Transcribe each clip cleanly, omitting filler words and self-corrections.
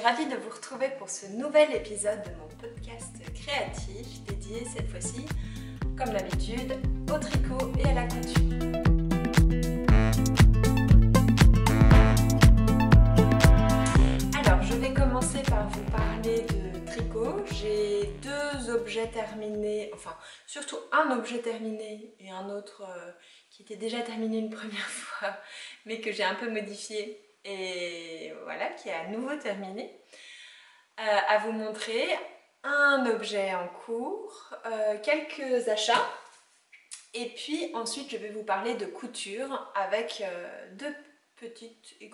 ravie de vous retrouver pour ce nouvel épisode de mon podcast créatif dédié cette fois-ci, comme d'habitude, au tricot et à la couture. Alors, je vais commencer par vous parler de tricot. J'ai deux objets terminés, enfin surtout un objet terminé et un autre qui était déjà terminé une première fois, mais que j'ai un peu modifié. Et voilà, qui est à nouveau terminé, à vous montrer un objet en cours, quelques achats, et puis ensuite je vais vous parler de couture avec deux petites et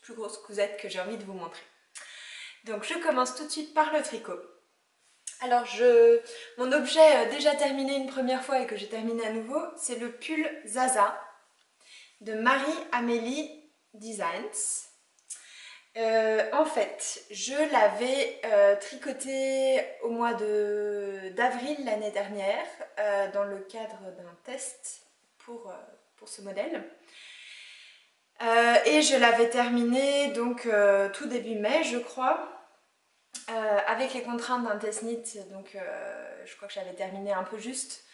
plus grosses cousettes que j'ai envie de vous montrer. Donc je commence tout de suite par le tricot. Alors mon objet déjà terminé une première fois et que j'ai terminé à nouveau, c'est le pull Zaza de Marie-Amélie Designs. En fait, je l'avais tricoté au mois d'avril l'année dernière dans le cadre d'un test pour ce modèle. Et je l'avais terminé donc tout début mai, je crois, avec les contraintes d'un test knit. Donc je crois que j'avais terminé un peu juste.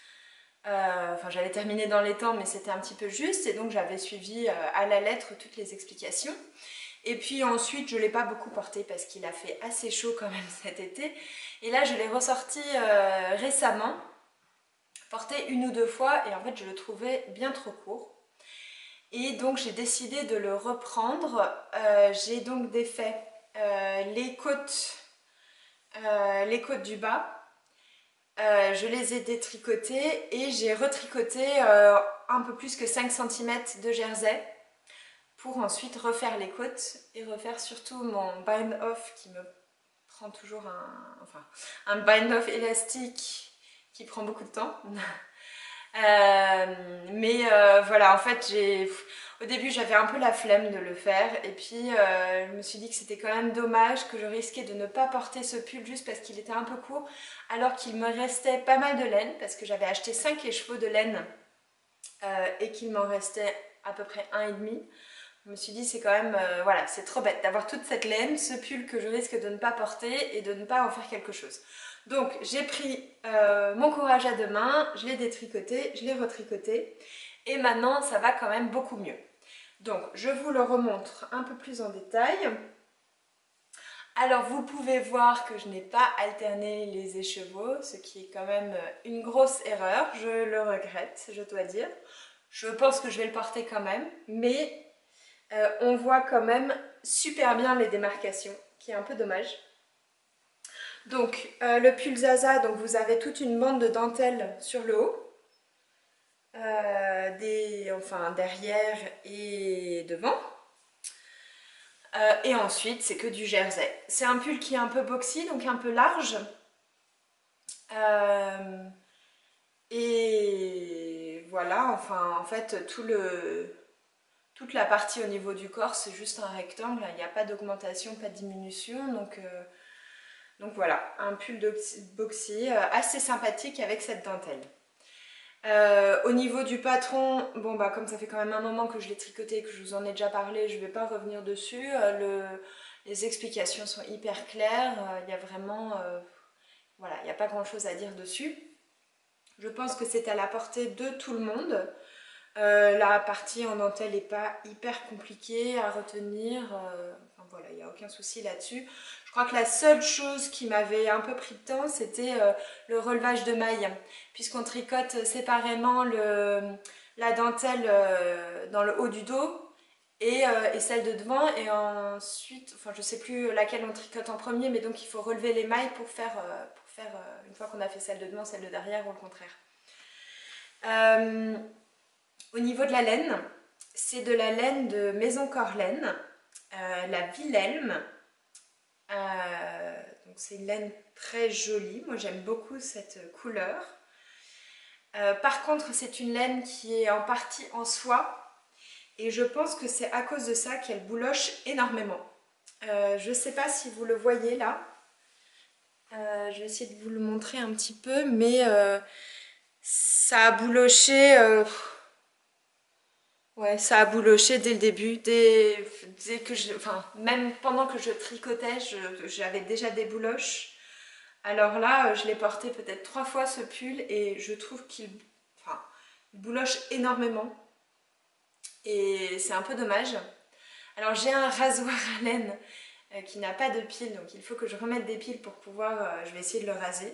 Enfin, j'avais terminé dans les temps, mais c'était un petit peu juste. Et donc j'avais suivi à la lettre toutes les explications. Et puis ensuite, je ne l'ai pas beaucoup porté parce qu'il a fait assez chaud quand même cet été. Et là, je l'ai ressorti récemment, porté une ou deux fois, et en fait, je le trouvais bien trop court. Et donc, j'ai décidé de le reprendre. J'ai donc défait les côtes du bas. Je les ai détricotées et j'ai retricoté un peu plus que 5 cm de jersey, pour ensuite refaire les côtes et refaire surtout mon bind-off qui me prend toujours un bind-off élastique qui prend beaucoup de temps. Voilà, en fait, au début j'avais un peu la flemme de le faire et puis je me suis dit que c'était quand même dommage, que je risquais de ne pas porter ce pull juste parce qu'il était un peu court, alors qu'il me restait pas mal de laine parce que j'avais acheté 5 écheveaux de laine et qu'il m'en restait à peu près 1,5. Je me suis dit c'est quand même, voilà, c'est trop bête d'avoir toute cette laine, ce pull que je risque de ne pas porter et de ne pas en faire quelque chose. Donc j'ai pris mon courage à deux mains, je l'ai détricoté, je l'ai retricoté et maintenant ça va quand même beaucoup mieux. Donc je vous le remontre un peu plus en détail. Alors vous pouvez voir que je n'ai pas alterné les écheveaux, ce qui est quand même une grosse erreur, je le regrette, je dois dire. Je pense que je vais le porter quand même, mais on voit quand même super bien les démarcations, qui est un peu dommage. Donc le pull Zaza, donc vous avez toute une bande de dentelle sur le haut, derrière et devant. Et ensuite c'est que du jersey. C'est un pull qui est un peu boxy, donc un peu large. Et voilà, enfin en fait toute la partie au niveau du corps, c'est juste un rectangle, il n'y a pas d'augmentation, pas de diminution, donc voilà, un pull boxy assez sympathique avec cette dentelle. Au niveau du patron, bon bah comme ça fait quand même un moment que je l'ai tricoté et que je vous en ai déjà parlé, je ne vais pas revenir dessus. Les explications sont hyper claires, il y a vraiment, voilà, il n'y a pas grand chose à dire dessus. Je pense que c'est à la portée de tout le monde. La partie en dentelle n'est pas hyper compliquée à retenir, enfin voilà, il n'y a aucun souci là-dessus. Je crois que la seule chose qui m'avait un peu pris de temps, c'était le relevage de mailles, puisqu'on tricote séparément la dentelle dans le haut du dos et celle de devant, et ensuite, enfin je sais plus laquelle on tricote en premier, mais donc il faut relever les mailles pour faire une fois qu'on a fait celle de devant, celle de derrière ou le contraire. Au niveau de la laine, c'est de la laine de Maison Corlaine, la Wilhelm. Donc c'est une laine très jolie, moi j'aime beaucoup cette couleur. Par contre, c'est une laine qui est en partie en soie et je pense que c'est à cause de ça qu'elle bouloche énormément. Je ne sais pas si vous le voyez là. Je vais essayer de vous le montrer un petit peu, mais ça a bouloché. Ouais, ça a bouloché dès le début, dès que enfin, même pendant que je tricotais, j'avais déjà des bouloches. Alors là, je l'ai porté peut-être 3 fois ce pull et je trouve enfin, il bouloche énormément. Et c'est un peu dommage. Alors j'ai un rasoir à laine qui n'a pas de piles, donc il faut que je remette des piles pour pouvoir, je vais essayer de le raser,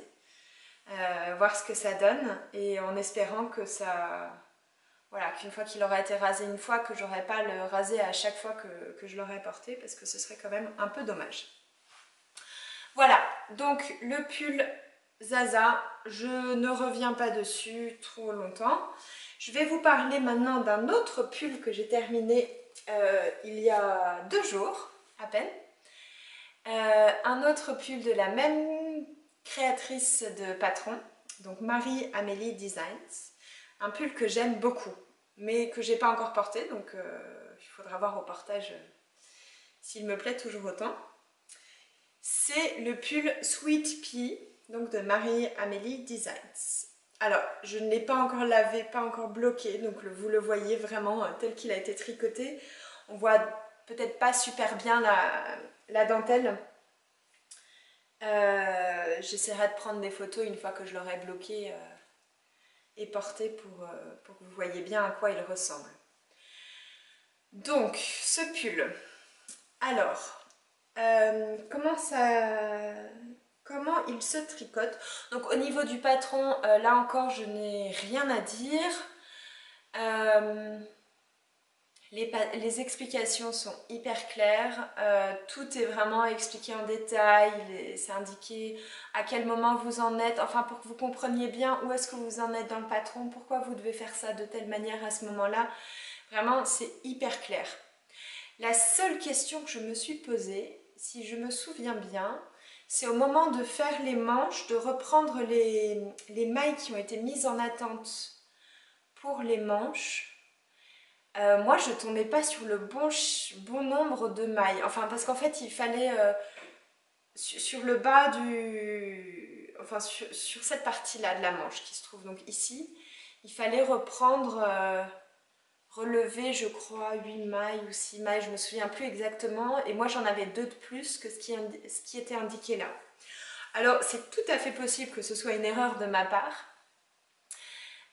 voir ce que ça donne, et en espérant que ça, voilà, qu'une fois qu'il aura été rasé une fois, que j'aurai pas à le raser à chaque fois que je l'aurai porté, parce que ce serait quand même un peu dommage. Voilà, donc le pull Zaza, je ne reviens pas dessus trop longtemps. Je vais vous parler maintenant d'un autre pull que j'ai terminé il y a 2 jours à peine. Un autre pull de la même créatrice de patron, donc Marie-Amélie Designs. Un pull que j'aime beaucoup, mais que j'ai pas encore porté, donc il faudra voir au portage s'il me plaît toujours autant. C'est le pull Sweet Pea, donc de Marie-Amélie Designs. Alors, je ne l'ai pas encore lavé, pas encore bloqué, donc vous le voyez vraiment tel qu'il a été tricoté. On voit peut-être pas super bien la dentelle. J'essaierai de prendre des photos une fois que je l'aurai bloqué et porté pour que vous voyez bien à quoi il ressemble. Donc, ce pull. Alors, comment il se tricote? Donc au niveau du patron, là encore je n'ai rien à dire. Les explications sont hyper claires, tout est vraiment expliqué en détail, c'est indiqué à quel moment vous en êtes, enfin pour que vous compreniez bien où est-ce que vous en êtes dans le patron, pourquoi vous devez faire ça de telle manière à ce moment-là. Vraiment c'est hyper clair. La seule question que je me suis posée, si je me souviens bien, c'est au moment de faire les manches, de reprendre les mailles qui ont été mises en attente pour les manches. Moi, je ne tombais pas sur le bon nombre de mailles. Enfin, parce qu'en fait, il fallait, sur le bas enfin, sur cette partie-là de la manche qui se trouve donc ici, il fallait relever, je crois, 8 mailles ou 6 mailles, je me souviens plus exactement, et moi j'en avais 2 de plus que ce qui était indiqué là. Alors c'est tout à fait possible que ce soit une erreur de ma part,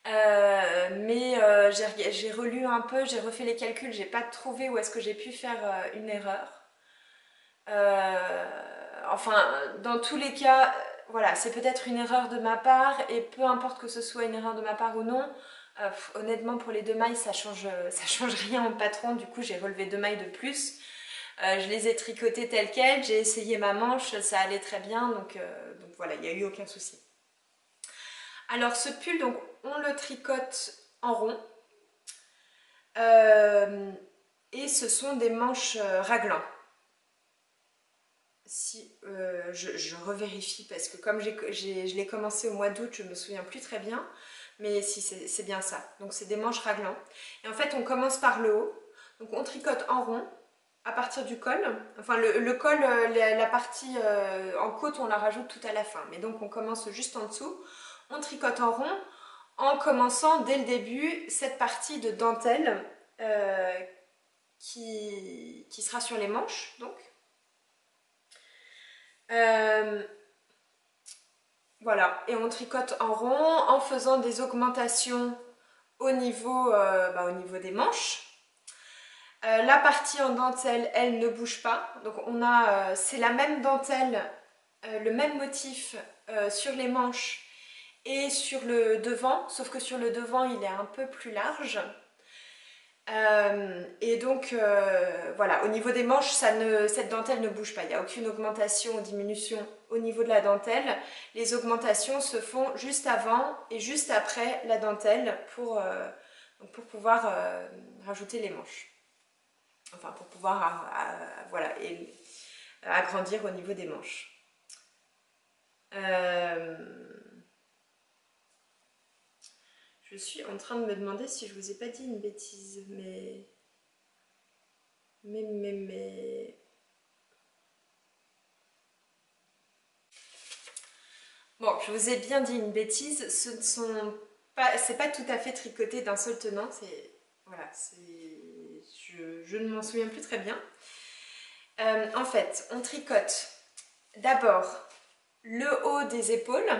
mais j'ai relu un peu, j'ai refait les calculs, j'ai pas trouvé où est-ce que j'ai pu faire une erreur. Enfin, dans tous les cas, voilà, c'est peut-être une erreur de ma part, et peu importe que ce soit une erreur de ma part ou non, honnêtement pour les 2 mailles ça change rien au patron, du coup j'ai relevé 2 mailles de plus. Je les ai tricotées telles quelles, j'ai essayé ma manche, ça allait très bien, donc voilà, il n'y a eu aucun souci. Alors ce pull, donc on le tricote en rond, et ce sont des manches raglan. Si, je revérifie parce que comme je l'ai commencé au mois d'août, je me souviens plus très bien, mais si c'est bien ça. Donc c'est des manches raglan. Et en fait on commence par le haut, donc on tricote en rond à partir du col. Enfin le col, la partie en côte on la rajoute tout à la fin, mais donc on commence juste en dessous. On tricote en rond en commençant dès le début cette partie de dentelle qui sera sur les manches donc. Voilà, et on tricote en rond en faisant des augmentations au niveau des manches. La partie en dentelle, elle ne bouge pas. Donc c'est la même dentelle, le même motif sur les manches et sur le devant, sauf que sur le devant, il est un peu plus large. Et donc voilà, au niveau des manches, cette dentelle ne bouge pas, il n'y a aucune augmentation ou diminution au niveau de la dentelle. Les augmentations se font juste avant et juste après la dentelle pour pouvoir rajouter les manches. Enfin, pour pouvoir voilà, agrandir au niveau des manches. Je suis en train de me demander si je vous ai pas dit une bêtise, mais... Bon, je vous ai bien dit une bêtise, c'est pas tout à fait tricoté d'un seul tenant, Voilà, je ne m'en souviens plus très bien. En fait, on tricote d'abord le haut des épaules,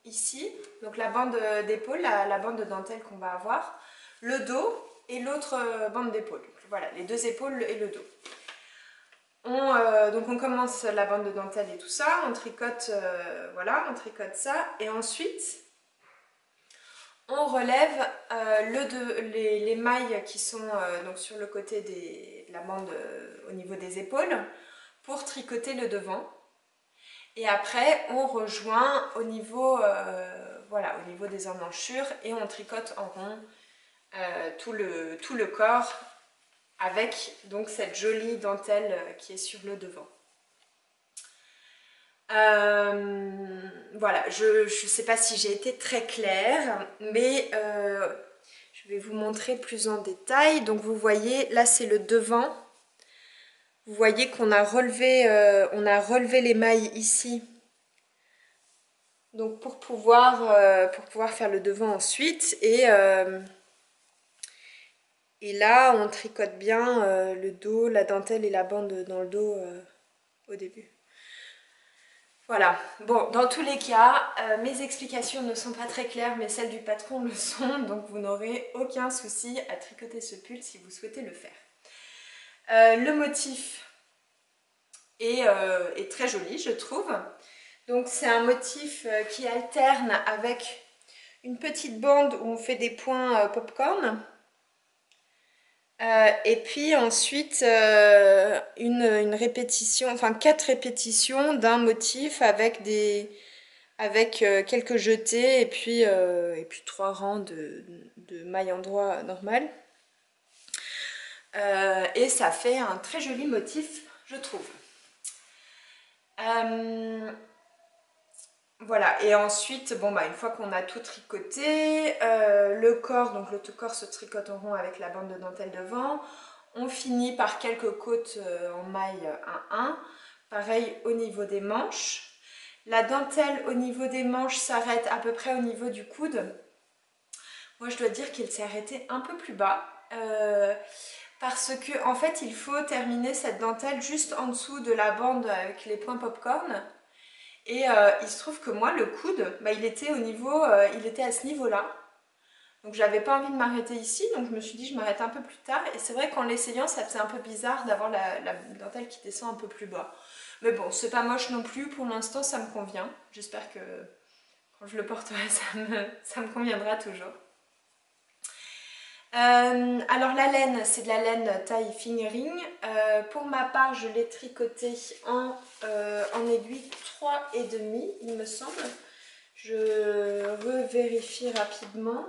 ici, donc la bande d'épaule, la bande de dentelle qu'on va avoir, le dos et l'autre bande d'épaule. Voilà, les deux épaules et le dos. Donc on commence la bande de dentelle et tout ça, on tricote, voilà, on tricote ça, et ensuite on relève les mailles qui sont donc sur le côté de la bande au niveau des épaules pour tricoter le devant. Et après on rejoint au niveau, voilà, au niveau des emmanchures et on tricote en rond tout le corps avec donc cette jolie dentelle qui est sur le devant. Voilà, je ne sais pas si j'ai été très claire, mais je vais vous montrer plus en détail. Donc vous voyez, là c'est le devant. Vous voyez qu'on a relevé les mailles ici. Donc pour pouvoir faire le devant ensuite. Et là on tricote bien le dos, la dentelle et la bande dans le dos au début. Voilà, bon, dans tous les cas, mes explications ne sont pas très claires, mais celles du patron le sont, donc vous n'aurez aucun souci à tricoter ce pull si vous souhaitez le faire. Le motif est très joli, je trouve. Donc c'est un motif qui alterne avec une petite bande où on fait des points popcorn. Et puis ensuite une répétition, enfin 4 répétitions d'un motif avec quelques jetés et puis 3 rangs de mailles endroit normales. Et ça fait un très joli motif, je trouve. Voilà, et ensuite, bon bah une fois qu'on a tout tricoté, le corps se tricote en rond avec la bande de dentelle devant. On finit par quelques côtes en maille 1-1. Pareil au niveau des manches. La dentelle au niveau des manches s'arrête à peu près au niveau du coude. Moi je dois dire qu'il s'est arrêté un peu plus bas. Parce que en fait il faut terminer cette dentelle juste en dessous de la bande avec les points popcorn. Et il se trouve que moi, le coude, bah, il était à ce niveau-là. Donc j'avais pas envie de m'arrêter ici, donc je me suis dit je m'arrête un peu plus tard. Et c'est vrai qu'en l'essayant, ça faisait un peu bizarre d'avoir la dentelle qui descend un peu plus bas. Mais bon, c'est pas moche non plus, pour l'instant ça me convient. J'espère que quand je le porterai, ça me conviendra toujours. Alors la laine, c'est de la laine taille fingering. Pour ma part, je l'ai tricoté en aiguille 3,5, il me semble. Je revérifie rapidement.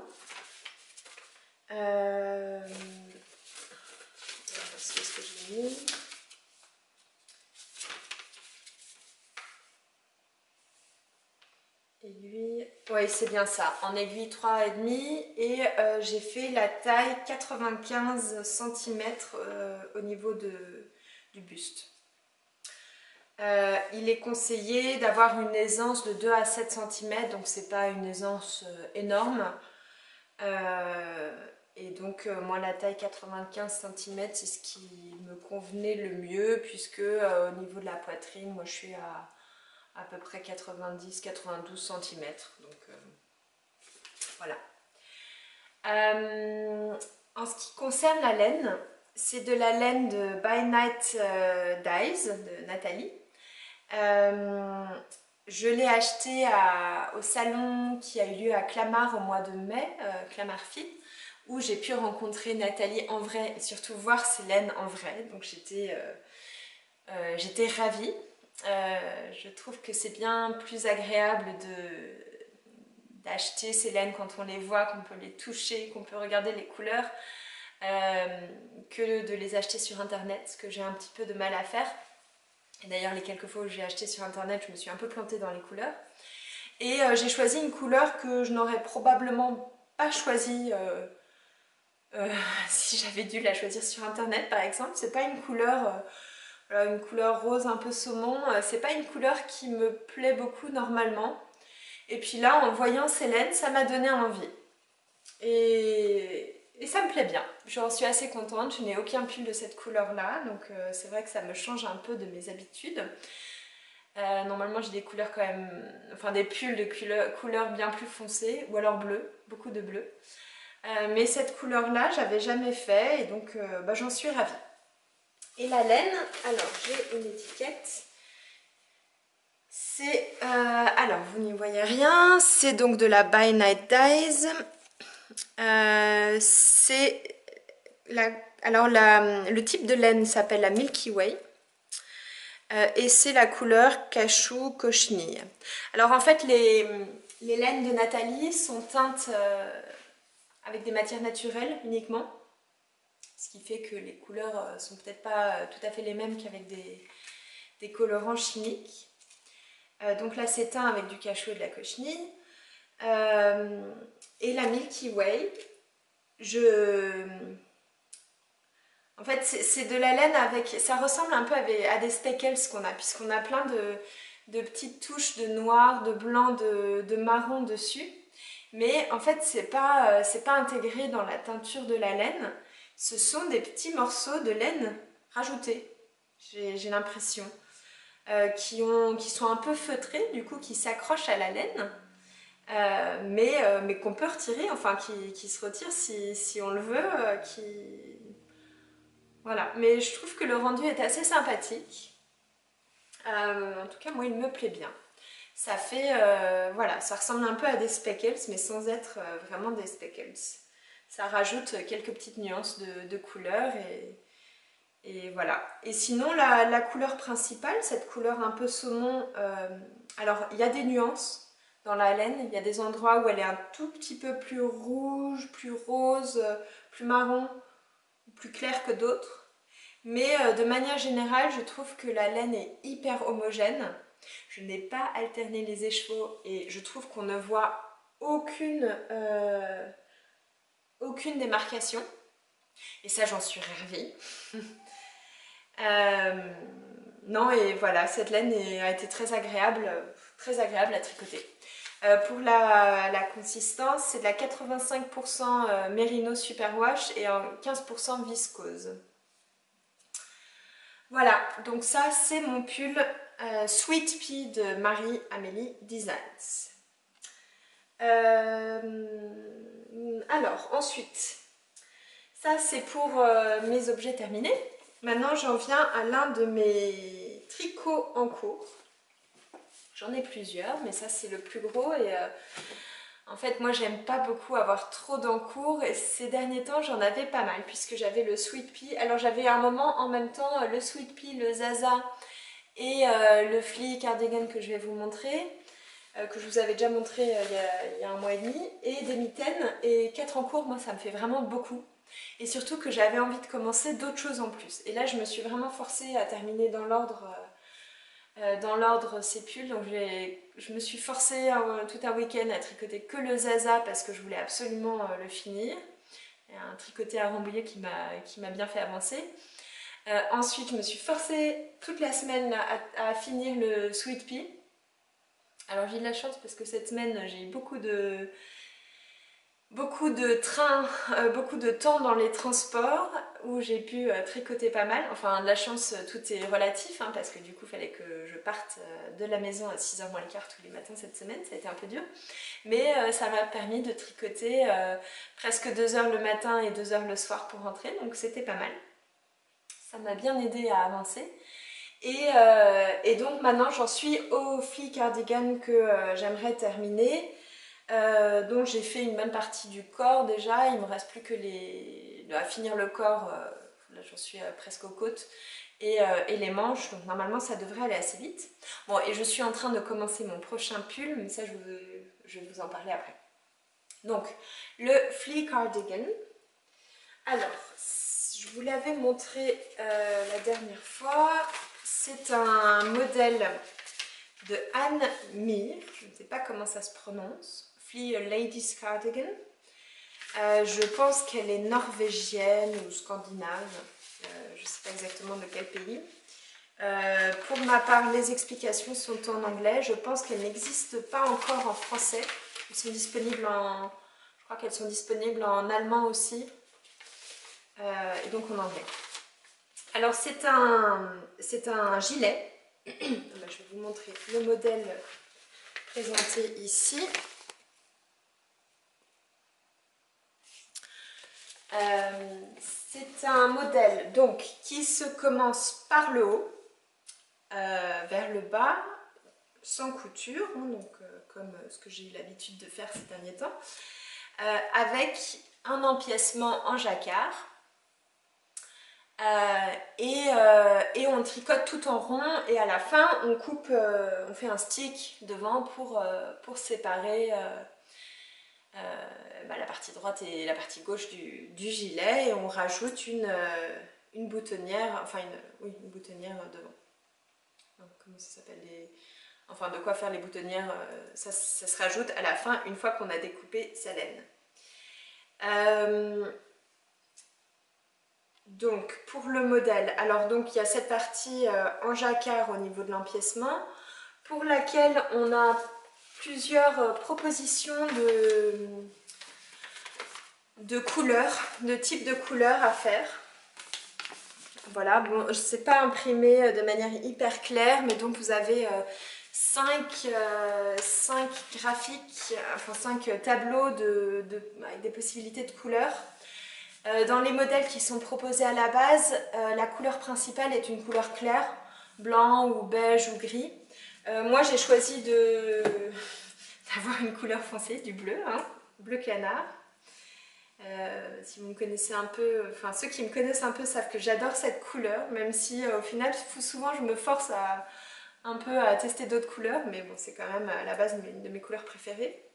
Qu'est-ce que j'ai mis ? Aiguille, oui c'est bien ça, en aiguille 3,5 et j'ai fait la taille 95 cm au niveau du buste. Il est conseillé d'avoir une aisance de 2 à 7 cm, donc c'est pas une aisance énorme. Et donc moi la taille 95 cm c'est ce qui me convenait le mieux, puisque au niveau de la poitrine, moi je suis à peu près 90-92 cm. Donc voilà. En ce qui concerne la laine, c'est de la laine de By Night Dyes de Nathalie. Je l'ai acheté au salon qui a eu lieu à Clamart au mois de mai, Clamart Fit, où j'ai pu rencontrer Nathalie en vrai et surtout voir ses laines en vrai. Donc j'étais ravie. Je trouve que c'est bien plus agréable d'acheter ces laines quand on les voit, qu'on peut les toucher, qu'on peut regarder les couleurs, que de les acheter sur internet, ce que j'ai un petit peu de mal à faire. Et d'ailleurs les quelques fois où j'ai acheté sur internet, je me suis un peu plantée dans les couleurs. Et j'ai choisi une couleur que je n'aurais probablement pas choisie si j'avais dû la choisir sur internet par exemple. C'est pas une couleur rose un peu saumon, c'est pas une couleur qui me plaît beaucoup normalement. Et puis là, en voyant ces laines, ça m'a donné envie. Et Et ça me plaît bien, j'en suis assez contente, je n'ai aucun pull de cette couleur-là, donc c'est vrai que ça me change un peu de mes habitudes. Normalement j'ai des couleurs quand même, enfin des pulls de couleurs bien plus foncées, ou alors bleu, beaucoup de bleu. Mais cette couleur-là, j'avais jamais fait, et donc bah, j'en suis ravie. Et la laine, alors j'ai une étiquette. C'est, alors vous n'y voyez rien, c'est donc de la By Night Dyes. C'est alors le type de laine s'appelle la Milky Way. Et c'est la couleur cachou cochenille. Alors en fait les laines de Nathalie sont teintes avec des matières naturelles uniquement. Ce qui fait que les couleurs sont peut-être pas tout à fait les mêmes qu'avec des colorants chimiques. Donc là c'est teint avec du cachou et de la cochenille. Et la Milky Way, en fait c'est de la laine avec, ça ressemble un peu à des speckles qu'on a, puisqu'on a plein de petites touches de noir, de blanc, de marron dessus. Mais en fait c'est pas intégré dans la teinture de la laine, ce sont des petits morceaux de laine rajoutés, j'ai l'impression. Qui sont un peu feutrés, du coup qui s'accrochent à la laine, mais qu'on peut retirer, enfin qui se retire si on le veut, voilà. Mais je trouve que le rendu est assez sympathique. En tout cas moi il me plaît bien. Ça fait, voilà, ça ressemble un peu à des speckles, mais sans être vraiment des speckles. Ça rajoute quelques petites nuances de couleurs et voilà. Et sinon, la couleur principale, cette couleur un peu saumon, alors il y a des nuances dans la laine. Il y a des endroits où elle est un tout petit peu plus rouge, plus rose, plus marron, plus claire que d'autres. Mais de manière générale, je trouve que la laine est hyper homogène. Je n'ai pas alterné les écheveaux et je trouve qu'on ne voit aucune démarcation. Et ça, j'en suis ravie. Non, et voilà, cette laine a été très agréable à tricoter. Pour la consistance, c'est de la 85% Merino Superwash et 15% viscose. Voilà, donc ça c'est mon pull Sweet Pea de Marie-Amélie Designs. Alors, ensuite, ça c'est pour mes objets terminés. Maintenant, j'en viens à l'un de mes tricots en cours. J'en ai plusieurs, mais ça c'est le plus gros et en fait, moi j'aime pas beaucoup avoir trop d'encours et ces derniers temps j'en avais pas mal puisque j'avais le Sweet Pea. Alors j'avais un moment en même temps le Sweet Pea, le Zaza et le Fleece Cardigan que je vais vous montrer, que je vous avais déjà montré il y a un mois et demi, et des mitaines. Et 4 encours, moi ça me fait vraiment beaucoup. Et surtout que j'avais envie de commencer d'autres choses en plus. Et là je me suis vraiment forcée à terminer dans l'ordre ces pulls, donc je me suis forcée tout un week-end à tricoter que le Zaza parce que je voulais absolument le finir. Un tricoté à Rambouillet qui m'a bien fait avancer. Ensuite je me suis forcée toute la semaine à finir le Sweet Pea. Alors j'ai de la chance parce que cette semaine j'ai eu beaucoup de trains, beaucoup de temps dans les transports où j'ai pu tricoter pas mal. Enfin, de la chance, tout est relatif, hein, parce que du coup, il fallait que je parte de la maison à 6h moins le quart tous les matins cette semaine, ça a été un peu dur. Mais ça m'a permis de tricoter presque 2 heures le matin et 2 heures le soir pour rentrer, donc c'était pas mal. Ça m'a bien aidé à avancer. Et donc maintenant, j'en suis au Fleece Cardigan que j'aimerais terminer. Donc j'ai fait une bonne partie du corps déjà, il me reste plus que à finir le corps, là j'en suis presque aux côtes, et les manches, donc normalement ça devrait aller assez vite. Bon, et je suis en train de commencer mon prochain pull, mais ça je vais vous en parler après. Donc le Fleece Cardigan, alors je vous l'avais montré la dernière fois, c'est un modèle de Anne Mir, je ne sais pas comment ça se prononce. Fleece Ladies Cardigan. Je pense qu'elle est norvégienne ou scandinave, je ne sais pas exactement de quel pays. Pour ma part, les explications sont en anglais. Je pense qu'elles n'existent pas encore en français. Elles sont disponibles je crois qu'elles sont disponibles en allemand aussi. donc en anglais. Alors c'est un gilet. Je vais vous montrer le modèle présenté ici. C'est un modèle donc qui se commence par le haut vers le bas, sans couture, donc comme ce que j'ai eu l'habitude de faire ces derniers temps, avec un empiècement en jacquard. Et on tricote tout en rond et à la fin on coupe, on fait un stick devant pour séparer la partie droite et la partie gauche du gilet, et on rajoute une boutonnière, enfin une boutonnière devant. Donc, comment ça s'appelle enfin de quoi faire les boutonnières, ça se rajoute à la fin une fois qu'on a découpé sa laine. Donc pour le modèle, alors donc il y a cette partie en jacquard au niveau de l'empiècement, pour laquelle on a plusieurs propositions de couleurs, de types de couleurs à faire. Voilà, bon, c'est pas imprimé de manière hyper claire, mais donc vous avez 5 graphiques, enfin 5 tableaux avec des possibilités de couleurs. Dans les modèles qui sont proposés à la base, la couleur principale est une couleur claire, blanc ou beige ou gris. Moi j'ai choisi d'avoir une couleur foncée, du bleu, hein, bleu canard. Si vous me connaissez un peu, enfin ceux qui me connaissent un peu savent que j'adore cette couleur, même si au final souvent je me force un peu à tester d'autres couleurs, mais bon, c'est quand même à la base une de mes couleurs préférées.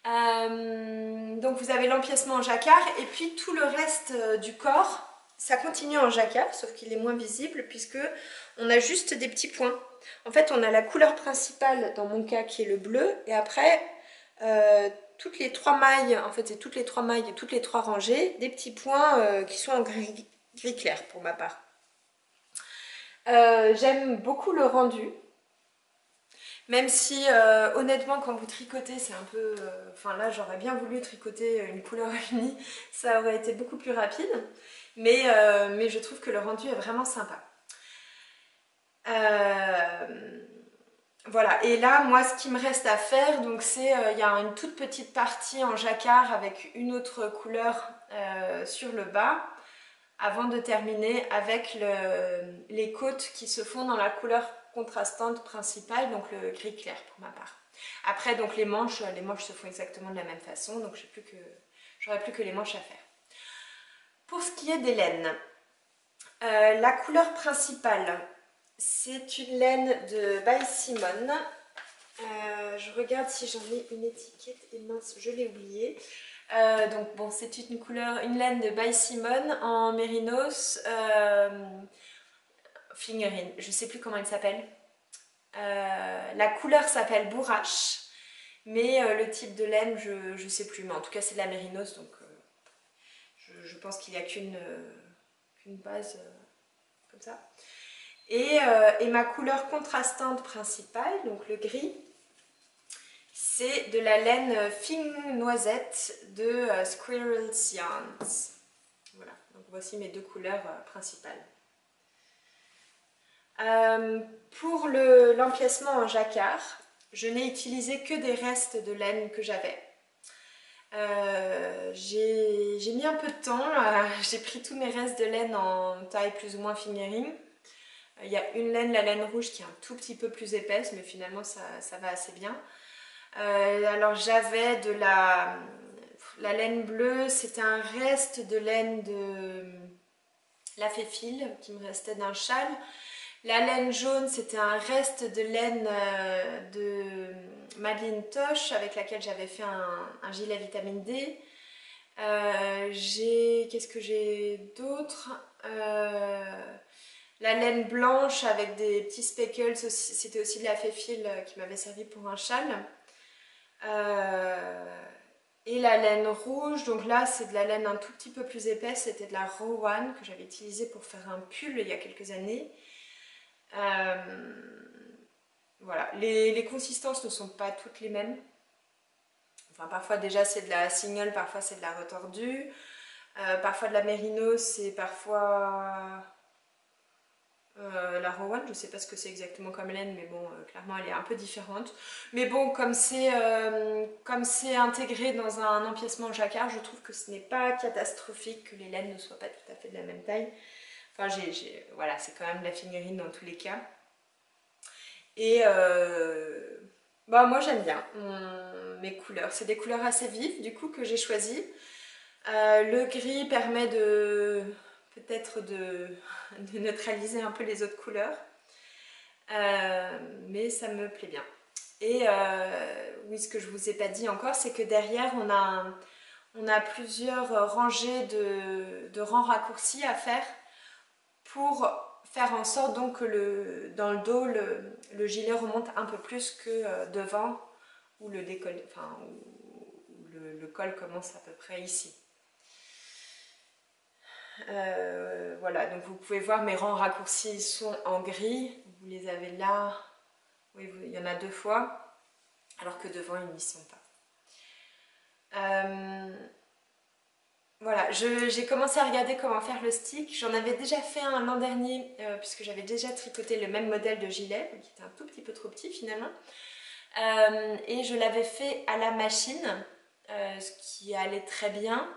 Donc vous avez l'empiècement en jacquard, et puis tout le reste du corps, ça continue en jacquard, sauf qu'il est moins visible puisque on a juste des petits points. En fait, on a la couleur principale dans mon cas qui est le bleu, et après toutes les 3 mailles, en fait c'est toutes les 3 mailles et toutes les 3 rangées, des petits points qui sont en gris clair pour ma part. J'aime beaucoup le rendu. Même si honnêtement quand vous tricotez c'est un peu... Enfin là j'aurais bien voulu tricoter une couleur unie, ça aurait été beaucoup plus rapide. Mais je trouve que le rendu est vraiment sympa. Voilà, et là moi ce qui me reste à faire, donc c'est... Il y a une toute petite partie en jacquard avec une autre couleur sur le bas, avant de terminer avec les côtes qui se font dans la couleur contrastante principale, donc le gris clair pour ma part. Après donc les manches se font exactement de la même façon, donc j'aurai plus que les manches à faire. Pour ce qui est des laines, la couleur principale c'est une laine de By Simone. Je regarde si j'en ai une étiquette, et mince je l'ai oubliée. Donc bon, c'est une laine de By Simone en mérinos fingering, je sais plus comment elle s'appelle. La couleur s'appelle bourrache, mais le type de laine je sais plus, mais en tout cas c'est de la mérinos, donc je pense qu'il n'y a qu'une base comme ça. Et ma couleur contrastante principale, donc le gris, c'est de la laine fine noisette de Squirrel's Yarns. Voilà, donc voici mes 2 couleurs principales. Pour l'empiècement en jacquard, je n'ai utilisé que des restes de laine que j'avais. J'ai mis un peu de temps, j'ai pris tous mes restes de laine en taille plus ou moins fingering. Il y a une laine, la laine rouge, qui est un tout petit peu plus épaisse, mais finalement ça va assez bien. Alors j'avais de la laine bleue, c'était un reste de laine de la Féfile qui me restait d'un châle. La laine jaune, c'était un reste de laine de Madeleine Tosh avec laquelle j'avais fait un gilet vitamine D. Qu'est-ce que j'ai d'autre? La laine blanche avec des petits speckles, c'était aussi de la Féfile qui m'avait servi pour un châle. Et la laine rouge, donc là c'est de la laine un tout petit peu plus épaisse, c'était de la Rowan que j'avais utilisée pour faire un pull il y a quelques années. Voilà, les consistances ne sont pas toutes les mêmes. Enfin, parfois déjà c'est de la single, parfois c'est de la retordue. Parfois de la mérinos et parfois la Rowan, je ne sais pas ce que c'est exactement comme laine, mais bon, clairement elle est un peu différente. Mais bon, comme c'est intégré dans un empiècement jacquard, je trouve que ce n'est pas catastrophique que les laines ne soient pas tout à fait de la même taille. Enfin, voilà, c'est quand même de la figurine dans tous les cas. Et bah, moi j'aime bien mes couleurs. C'est des couleurs assez vives du coup que j'ai choisies. Le gris permet peut-être de neutraliser un peu les autres couleurs. Mais ça me plaît bien. Et oui, ce que je vous ai pas dit encore, c'est que derrière on a plusieurs rangées de rangs raccourcis à faire pour faire en sorte donc que dans le dos le gilet remonte un peu plus que devant où le décolle, enfin où le col commence à peu près ici. Voilà, donc vous pouvez voir mes rangs raccourcis sont en gris, vous les avez là, oui, il y en a 2 fois, alors que devant ils n'y sont pas. Voilà, j'ai commencé à regarder comment faire le stick. J'en avais déjà fait un l'an dernier, puisque j'avais déjà tricoté le même modèle de gilet, qui était un tout petit peu trop petit finalement. Et je l'avais fait à la machine, ce qui allait très bien.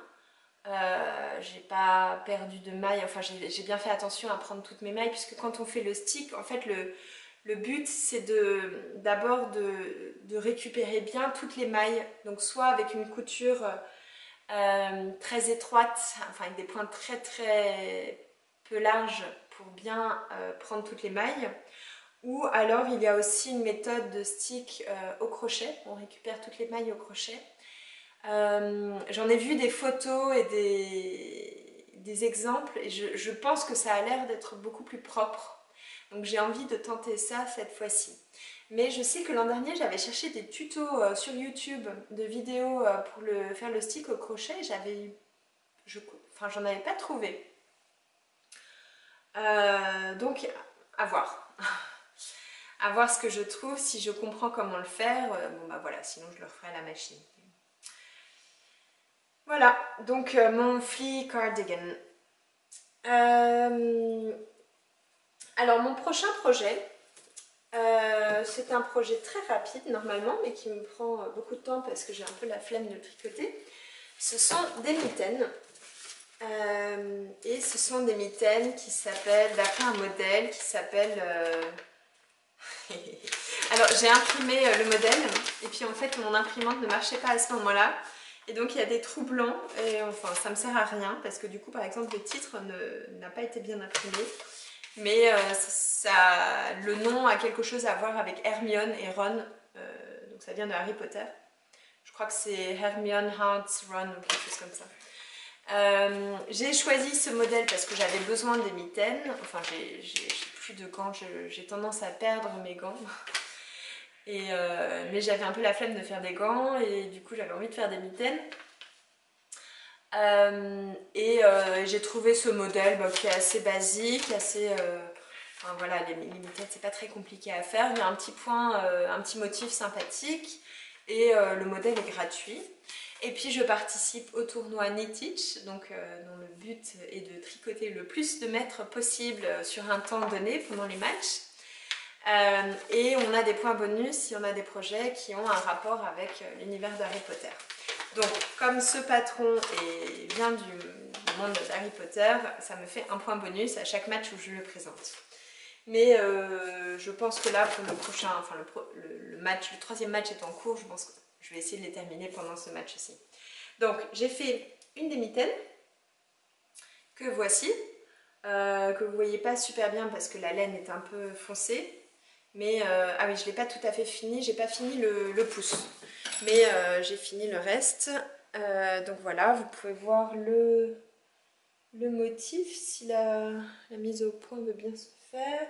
J'ai pas perdu de mailles, enfin j'ai bien fait attention à prendre toutes mes mailles, puisque quand on fait le stick, en fait le but c'est d'abord de récupérer bien toutes les mailles, donc soit avec une couture très étroite, enfin avec des points très très peu larges pour bien prendre toutes les mailles, ou alors il y a aussi une méthode de stick au crochet, on récupère toutes les mailles au crochet. J'en ai vu des photos et des exemples et je pense que ça a l'air d'être beaucoup plus propre, donc j'ai envie de tenter ça cette fois-ci. Mais je sais que l'an dernier j'avais cherché des tutos sur YouTube de vidéos pour faire le stick au crochet, j'en avais pas trouvé. Donc à voir. À voir ce que je trouve, si je comprends comment le faire, bon bah voilà, sinon je le referai à la machine. Voilà, donc mon flea cardigan. Alors mon prochain projet, c'est un projet très rapide normalement, mais qui me prend beaucoup de temps parce que j'ai un peu la flemme de tricoter. Ce sont des mitaines. Et ce sont des mitaines qui s'appellent, d'après un modèle qui s'appelle... Alors j'ai imprimé le modèle, et puis en fait mon imprimante ne marchait pas à ce moment-là. Et donc il y a des trous blancs, et enfin ça me sert à rien, parce que du coup par exemple le titre n'a pas été bien imprimé. Mais le nom a quelque chose à voir avec Hermione et Ron, donc ça vient de Harry Potter. Je crois que c'est Hermione Haunts Ron ou quelque chose comme ça. J'ai choisi ce modèle parce que j'avais besoin des mitaines. Enfin, j'ai plus de gants, j'ai tendance à perdre mes gants. Mais j'avais un peu la flemme de faire des gants et du coup j'avais envie de faire des mitaines. J'ai trouvé ce modèle qui est assez basique, assez... enfin voilà, les mitaines c'est pas très compliqué à faire. Il y a un petit point, un petit motif sympathique et le modèle est gratuit. Et puis je participe au tournoi Knitich, donc dont le but est de tricoter le plus de mètres possible sur un temps donné pendant les matchs. Et on a des points bonus si on a des projets qui ont un rapport avec l'univers d'Harry Potter. Donc comme ce patron vient du monde d'Harry Potter, ça me fait un point bonus à chaque match où je le présente. Mais je pense que là pour le prochain, enfin le troisième match est en cours, je pense que je vais essayer de les terminer pendant ce match-ci. Donc j'ai fait une des mitaines que voici, que vous ne voyez pas super bien parce que la laine est un peu foncée. Mais ah oui, je ne l'ai pas tout à fait fini, j'ai pas fini le pouce. Mais j'ai fini le reste. Donc voilà, vous pouvez voir le motif si la mise au point veut bien se faire.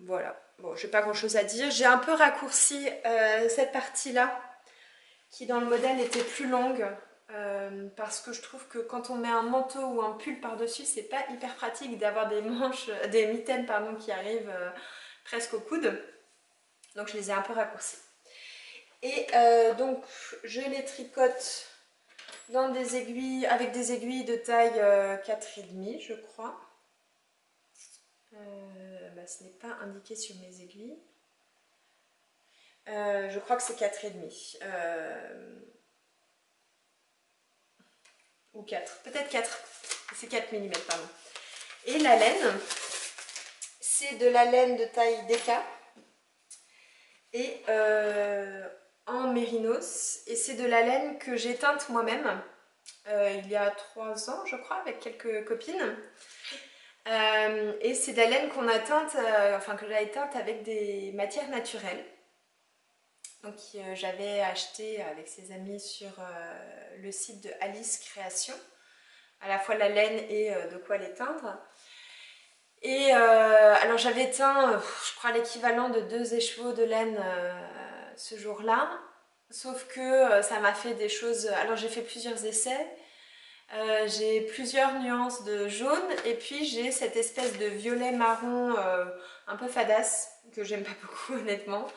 Voilà, bon, j'ai pas grand chose à dire. J'ai un peu raccourci cette partie-là qui dans le modèle était plus longue parce que je trouve que quand on met un manteau ou un pull par-dessus, c'est pas hyper pratique d'avoir des manches, des mitaines pardon, qui arrivent presque au coude. Donc je les ai un peu raccourcis. Et donc je les tricote dans des aiguilles, avec des aiguilles de taille 4,5 je crois. Ce n'est pas indiqué sur mes aiguilles. Je crois que c'est 4,5. Ou 4, peut-être 4. C'est 4 mm, pardon. Et la laine, c'est de la laine de taille DK. Et en mérinos. Et c'est de la laine que j'ai teinte moi-même. Il y a 3 ans, je crois, avec quelques copines. Et c'est de la laine qu'on a teinte, enfin que j'avais teinte avec des matières naturelles. Donc j'avais acheté avec ses amis sur le site de Alice Création, à la fois la laine et de quoi les teindre. Et alors j'avais teint, je crois, l'équivalent de 2 écheveaux de laine ce jour-là. Sauf que ça m'a fait des choses... Alors j'ai fait plusieurs essais. J'ai plusieurs nuances de jaune et puis j'ai cette espèce de violet marron un peu fadasse que j'aime pas beaucoup honnêtement,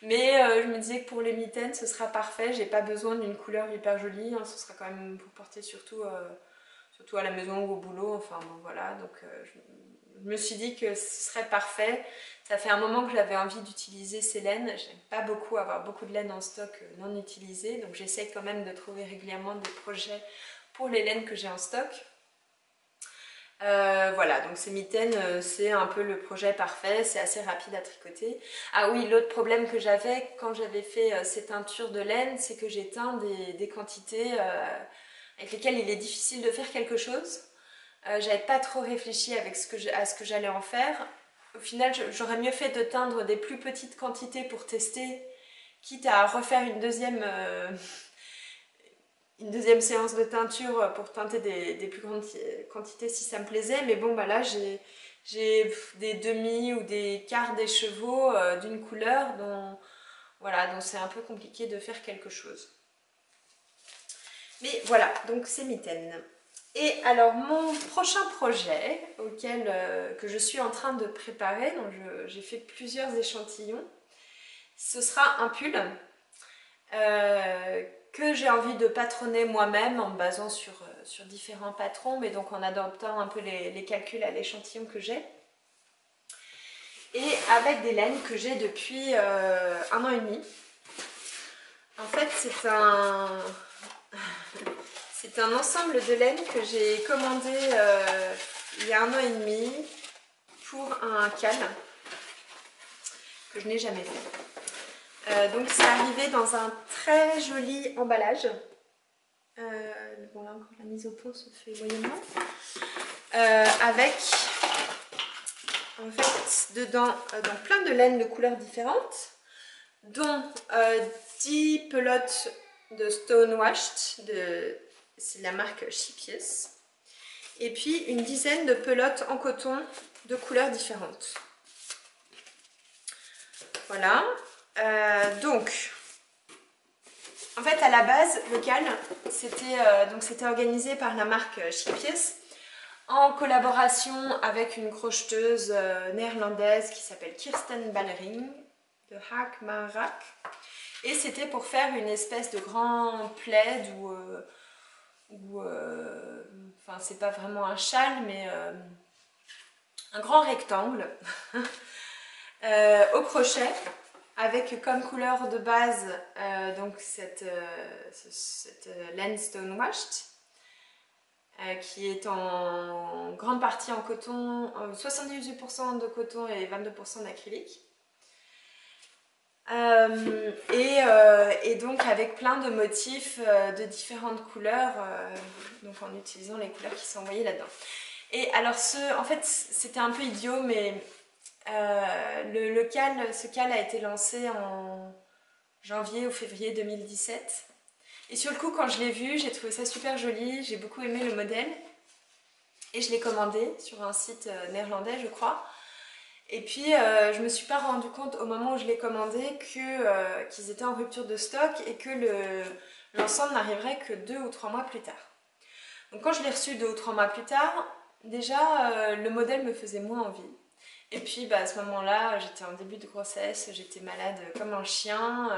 mais je me disais que pour les mitaines ce sera parfait, j'ai pas besoin d'une couleur hyper jolie, hein, ce sera quand même pour porter surtout à la maison ou au boulot, enfin bon voilà, donc je me suis dit que ce serait parfait. Ça fait un moment que j'avais envie d'utiliser ces laines, j'aime pas beaucoup avoir beaucoup de laine en stock non utilisée, donc j'essaie quand même de trouver régulièrement des projets pour les laines que j'ai en stock. Voilà, donc ces mitaines, c'est un peu le projet parfait, c'est assez rapide à tricoter. Ah oui, l'autre problème que j'avais quand j'avais fait ces teintures de laine, c'est que j'ai teint des quantités avec lesquelles il est difficile de faire quelque chose. J'avais pas trop réfléchi avec à ce que j'allais en faire. Au final, j'aurais mieux fait de teindre des plus petites quantités pour tester, quitte à refaire une deuxième séance de teinture pour teinter des plus grandes quantités si ça me plaisait, mais bon bah là j'ai des demi ou des quarts d'écheveau d'une couleur dont voilà, donc c'est un peu compliqué de faire quelque chose. Mais voilà, donc c'est mitaines. Et alors mon prochain projet que je suis en train de préparer, donc j'ai fait plusieurs échantillons, ce sera un pull que j'ai envie de patronner moi-même en me basant sur différents patrons, mais donc en adoptant un peu les calculs à l'échantillon que j'ai. Et avec des laines que j'ai depuis 1 an et demi. En fait, c'est un ensemble de laines que j'ai commandé il y a 1 an et demi pour un cal que je n'ai jamais fait. Donc c'est arrivé dans un très joli emballage. Bon là encore la mise au point se fait moyennement. Avec en fait dedans donc plein de laines de couleurs différentes, dont 10 pelotes de Stone Washed, c'est la marque Chipies, et puis une dizaine de pelotes en coton de couleurs différentes. Voilà. Donc en fait, à la base, le cal, c'était organisé par la marque Chipies en collaboration avec une crocheteuse néerlandaise qui s'appelle Kirsten Ballering de Haak Marak. Et c'était pour faire une espèce de grand plaid enfin, c'est pas vraiment un châle, mais un grand rectangle au crochet, avec comme couleur de base donc cette laine Stone Washed qui est en grande partie en coton, 78% de coton et 22% d'acrylique. Et donc avec plein de motifs de différentes couleurs, donc en utilisant les couleurs qui sont envoyées là-dedans. Et alors en fait c'était un peu idiot, mais ce cal a été lancé en janvier ou février 2017. Et sur le coup, quand je l'ai vu, j'ai trouvé ça super joli, j'ai beaucoup aimé le modèle. Et je l'ai commandé sur un site néerlandais, je crois. Et puis, je me suis pas rendu compte au moment où je l'ai commandé qu'ils étaient en rupture de stock et que l'ensemble n'arriverait que 2 ou 3 mois plus tard. Donc quand je l'ai reçu 2 ou 3 mois plus tard, déjà, le modèle me faisait moins envie. Et puis à ce moment-là, j'étais en début de grossesse, j'étais malade comme un chien.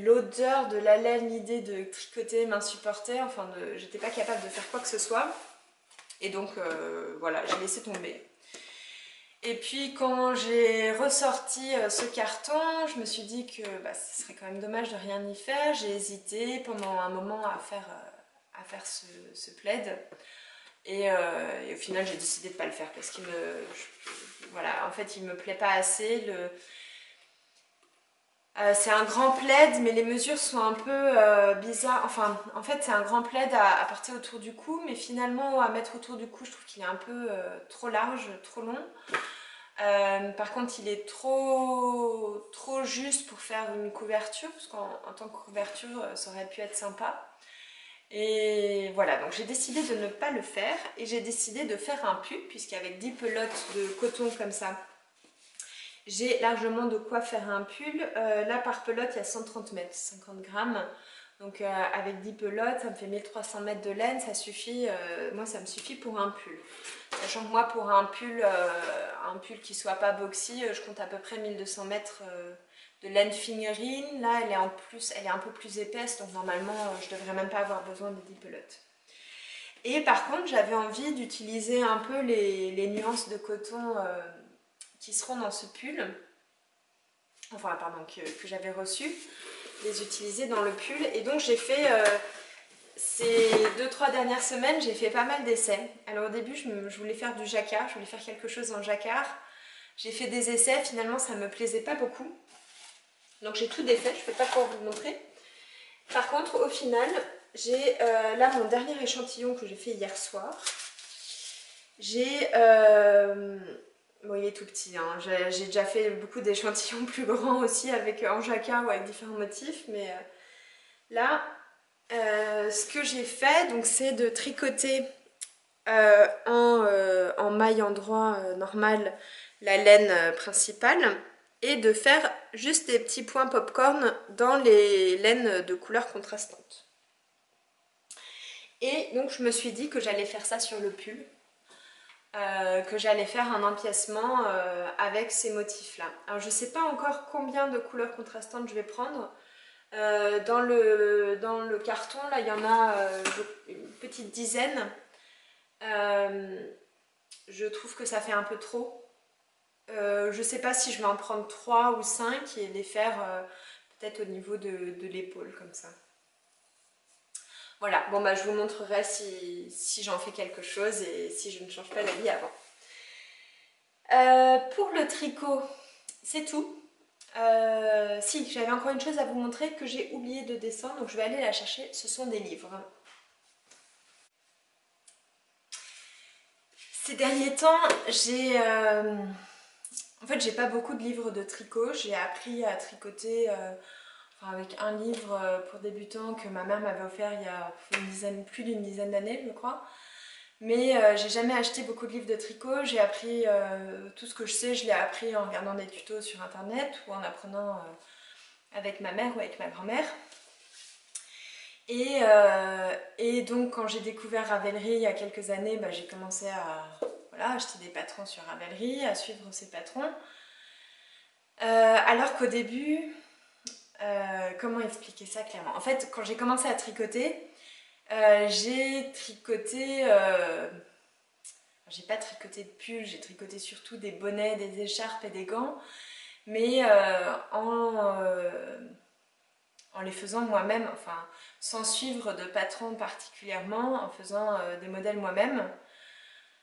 L'odeur de la laine, l'idée de tricoter m'insupportait, enfin j'étais pas capable de faire quoi que ce soit. Et donc voilà, j'ai laissé tomber. Et puis quand j'ai ressorti ce carton, je me suis dit que ce serait quand même dommage de rien y faire. J'ai hésité pendant un moment à faire ce plaid. Et au final, j'ai décidé de ne pas le faire parce qu'il voilà, en fait, il me plaît pas assez. C'est un grand plaid, mais les mesures sont un peu bizarres. Enfin, en fait, c'est un grand plaid à porter autour du cou, mais finalement, à mettre autour du cou, je trouve qu'il est un peu trop large, trop long. Par contre, il est trop juste pour faire une couverture, parce qu'en tant que couverture, ça aurait pu être sympa. Et voilà, donc j'ai décidé de ne pas le faire, et j'ai décidé de faire un pull, puisqu'avec 10 pelotes de coton comme ça, j'ai largement de quoi faire un pull. Là, par pelote, il y a 130 mètres, 50 grammes. Donc avec 10 pelotes, ça me fait 1300 mètres de laine, ça suffit, moi ça me suffit pour un pull. Sachant que moi pour un pull qui soit pas boxy, je compte à peu près 1200 mètres de laine figurine. Là elle est un peu plus épaisse, donc normalement je devrais même pas avoir besoin de 10 pelotes. Et par contre j'avais envie d'utiliser un peu les nuances de coton qui seront dans ce pull, enfin pardon, que j'avais reçu, les utiliser dans le pull. Et donc j'ai fait ces 2-3 dernières semaines, j'ai fait pas mal d'essais. Alors au début je voulais faire du jacquard, je voulais faire quelque chose en jacquard. J'ai fait des essais, finalement ça me plaisait pas beaucoup, donc j'ai tout défait, je peux pas pouvoir vous le montrer. Par contre au final, j'ai là mon dernier échantillon que j'ai fait hier soir. J'ai bon, il est tout petit, hein. J'ai déjà fait beaucoup d'échantillons plus grands aussi en jacquard ou avec différents motifs, mais là, ce que j'ai fait, donc, c'est de tricoter en maille endroit normale la laine principale et de faire juste des petits points popcorn dans les laines de couleurs contrastantes. Et donc je me suis dit que j'allais faire ça sur le pull. Que j'allais faire un empiècement avec ces motifs là. Alors je sais pas encore combien de couleurs contrastantes je vais prendre. Dans le carton là il y en a une petite dizaine. Je trouve que ça fait un peu trop. Je sais pas si je vais en prendre 3 ou 5 et les faire peut-être au niveau de l'épaule comme ça. Voilà, bon je vous montrerai si j'en fais quelque chose et si je ne change pas d'avis avant. Pour le tricot, c'est tout. Si, j'avais encore une chose à vous montrer que j'ai oublié de descendre, donc je vais aller la chercher. Ce sont des livres. Ces derniers temps, en fait, j'ai pas beaucoup de livres de tricot. J'ai appris à tricoter avec un livre pour débutants que ma mère m'avait offert il y a plus d'une dizaine d'années, je crois. Mais j'ai jamais acheté beaucoup de livres de tricot. J'ai appris tout ce que je sais, je l'ai appris en regardant des tutos sur internet ou en apprenant avec ma mère ou avec ma grand-mère. Et donc quand j'ai découvert Ravelry il y a quelques années, j'ai commencé à acheter des patrons sur Ravelry, à suivre ces patrons. Alors qu'au début, comment expliquer ça clairement? En fait, quand j'ai commencé à tricoter, j'ai tricoté... j'ai pas tricoté de pull, j'ai tricoté surtout des bonnets, des écharpes et des gants, mais en les faisant moi-même, enfin sans suivre de patron particulièrement, en faisant des modèles moi-même,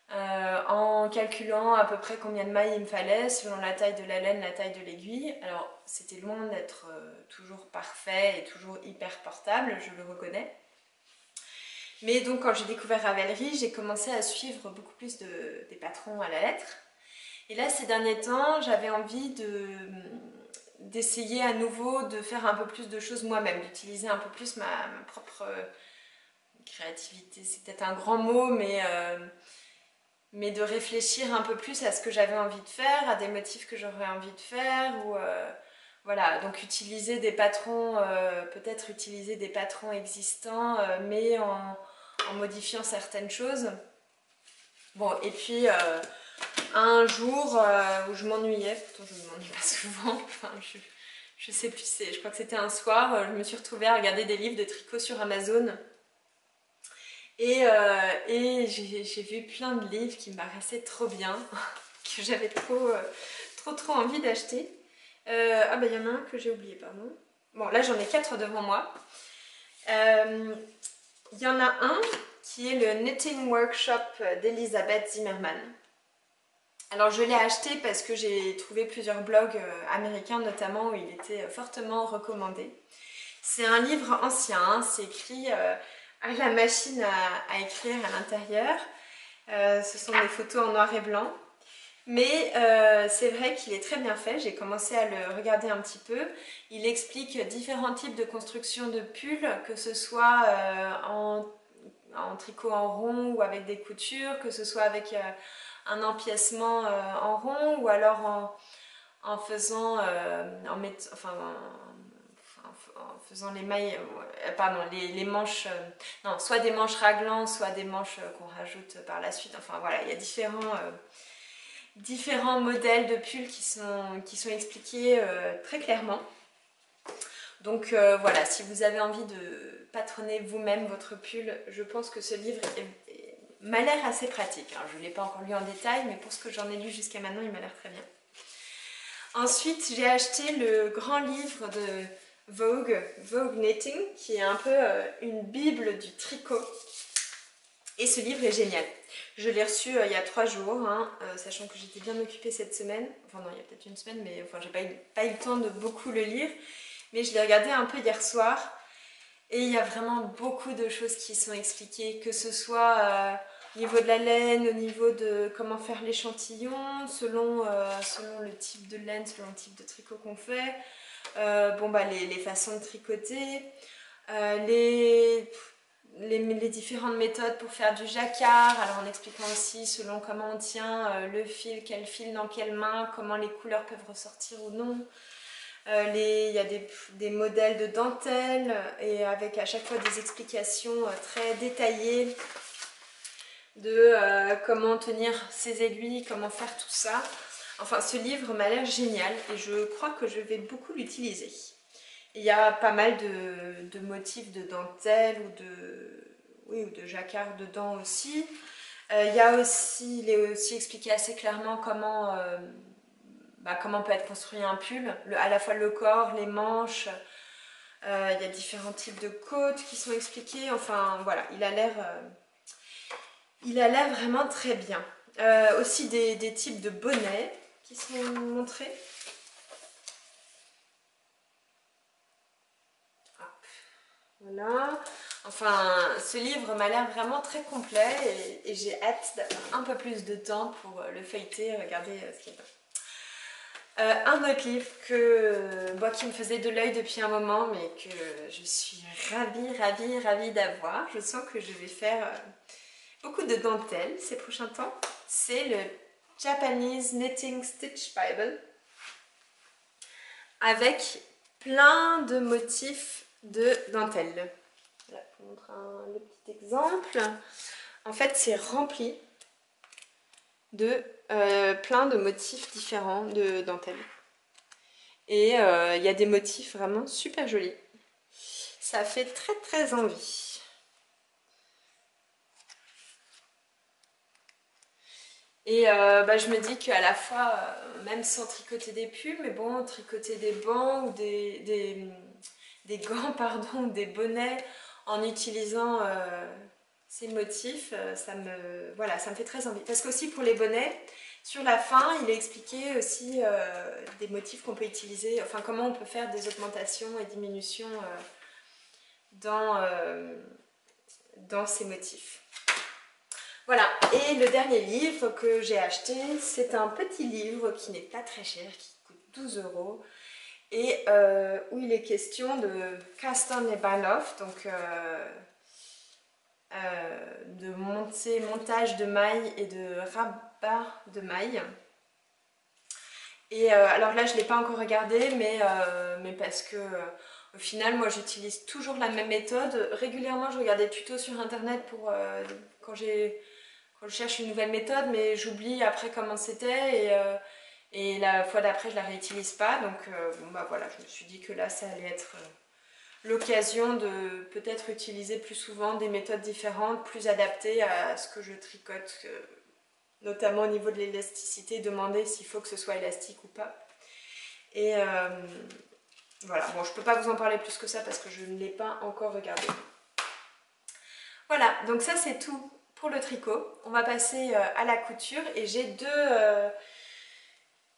en calculant à peu près combien de mailles il me fallait selon la taille de la laine, la taille de l'aiguille. Alors c'était loin d'être toujours parfait et toujours hyper portable, je le reconnais. Mais donc quand j'ai découvert Ravelry, j'ai commencé à suivre beaucoup plus des patrons à la lettre. Et là ces derniers temps, j'avais envie d'essayer à nouveau de faire un peu plus de choses moi-même, d'utiliser un peu plus ma propre créativité. C'est peut-être un grand mot, mais de réfléchir un peu plus à ce que j'avais envie de faire, à des motifs que j'aurais envie de faire, ou voilà, donc utiliser des patrons, peut-être utiliser des patrons existants, mais en modifiant certaines choses. Bon, et puis un jour où je m'ennuyais, pourtant je ne m'ennuie pas souvent, enfin, je sais plus, je crois que c'était un soir, je me suis retrouvée à regarder des livres de tricot sur Amazon. Et j'ai vu plein de livres qui me paraissaient trop bien, que j'avais trop envie d'acheter. Ah bah il y en a un que j'ai oublié, pardon. Bon là j'en ai 4 devant moi. Il y en a un qui est le Knitting Workshop d'Elisabeth Zimmermann. Alors je l'ai acheté parce que j'ai trouvé plusieurs blogs américains notamment où il était fortement recommandé. C'est un livre ancien, hein, c'est écrit à la machine à écrire à l'intérieur. Ce sont des photos en noir et blanc. Mais c'est vrai qu'il est très bien fait, j'ai commencé à le regarder un petit peu. Il explique différents types de construction de pulls, que ce soit en tricot en rond ou avec des coutures, que ce soit avec un empiècement en rond ou alors en faisant, en faisant les mailles, pardon, les manches, non, soit des manches raglan, soit des manches qu'on rajoute par la suite. Enfin voilà, il y a différents modèles de pulls qui sont expliqués très clairement. Donc voilà, si vous avez envie de patronner vous-même votre pull, je pense que ce livre m'a l'air assez pratique. Alors, je ne l'ai pas encore lu en détail, mais pour ce que j'en ai lu jusqu'à maintenant, il m'a l'air très bien. Ensuite, j'ai acheté le grand livre de Vogue Knitting, qui est un peu une bible du tricot. Et ce livre est génial. Je l'ai reçu il y a 3 jours, hein, sachant que j'étais bien occupée cette semaine. Enfin non, il y a peut-être une semaine, mais enfin, j'ai pas eu le temps de beaucoup le lire. Mais je l'ai regardé un peu hier soir. Et il y a vraiment beaucoup de choses qui sont expliquées, que ce soit au niveau de la laine, au niveau de comment faire l'échantillon, selon le type de laine, selon le type de tricot qu'on fait. Les façons de tricoter, les différentes méthodes pour faire du jacquard, alors en expliquant aussi selon comment on tient le fil, quel fil dans quelle main, comment les couleurs peuvent ressortir ou non. Il y a des modèles de dentelle et avec à chaque fois des explications très détaillées de comment tenir ses aiguilles, comment faire tout ça. Enfin, ce livre m'a l'air génial et je crois que je vais beaucoup l'utiliser. Il y a pas mal de motifs de dentelle ou de jacquard dedans aussi. Il est aussi expliqué assez clairement comment peut être construit un pull, à la fois le corps, les manches. Il y a différents types de côtes qui sont expliqués. Enfin voilà, il a l'air vraiment très bien. Aussi des types de bonnets qui sont montrés. Voilà. Enfin, ce livre m'a l'air vraiment très complet et j'ai hâte d'avoir un peu plus de temps pour le feuilleter, regarder ce qu'il y a dedans. Un autre livre qui me faisait de l'œil depuis un moment, mais que je suis ravie d'avoir. Je sens que je vais faire beaucoup de dentelle ces prochains temps. C'est le Japanese Knitting Stitch Bible, avec plein de motifs de dentelle. Voilà, je vous montre le petit exemple. En fait, c'est rempli de plein de motifs différents de dentelle. Et il y a des motifs vraiment super jolis. Ça fait très envie. Et je me dis qu'à la fois, même sans tricoter des pulls, mais bon, tricoter des bancs ou des gants, pardon, ou des bonnets en utilisant ces motifs, ça me fait très envie. Parce qu'aussi pour les bonnets, sur la fin, il est expliqué aussi des motifs qu'on peut utiliser, enfin comment on peut faire des augmentations et diminutions dans ces motifs. Voilà, et le dernier livre que j'ai acheté, c'est un petit livre qui n'est pas très cher, qui coûte 12 € et où il est question de cast on et bind off, donc de montage de mailles et de rabat de mailles. Et alors là je ne l'ai pas encore regardé, mais parce que au final moi j'utilise toujours la même méthode. Régulièrement je regarde des tutos sur internet pour quand je cherche une nouvelle méthode, mais j'oublie après comment c'était Et la fois d'après, je la réutilise pas. Donc bon bah voilà, je me suis dit que là, ça allait être l'occasion de peut-être utiliser plus souvent des méthodes différentes, plus adaptées à ce que je tricote, notamment au niveau de l'élasticité, demander s'il faut que ce soit élastique ou pas. Et voilà, bon, je peux pas vous en parler plus que ça parce que je ne l'ai pas encore regardé. Voilà, donc ça c'est tout pour le tricot. On va passer à la couture et j'ai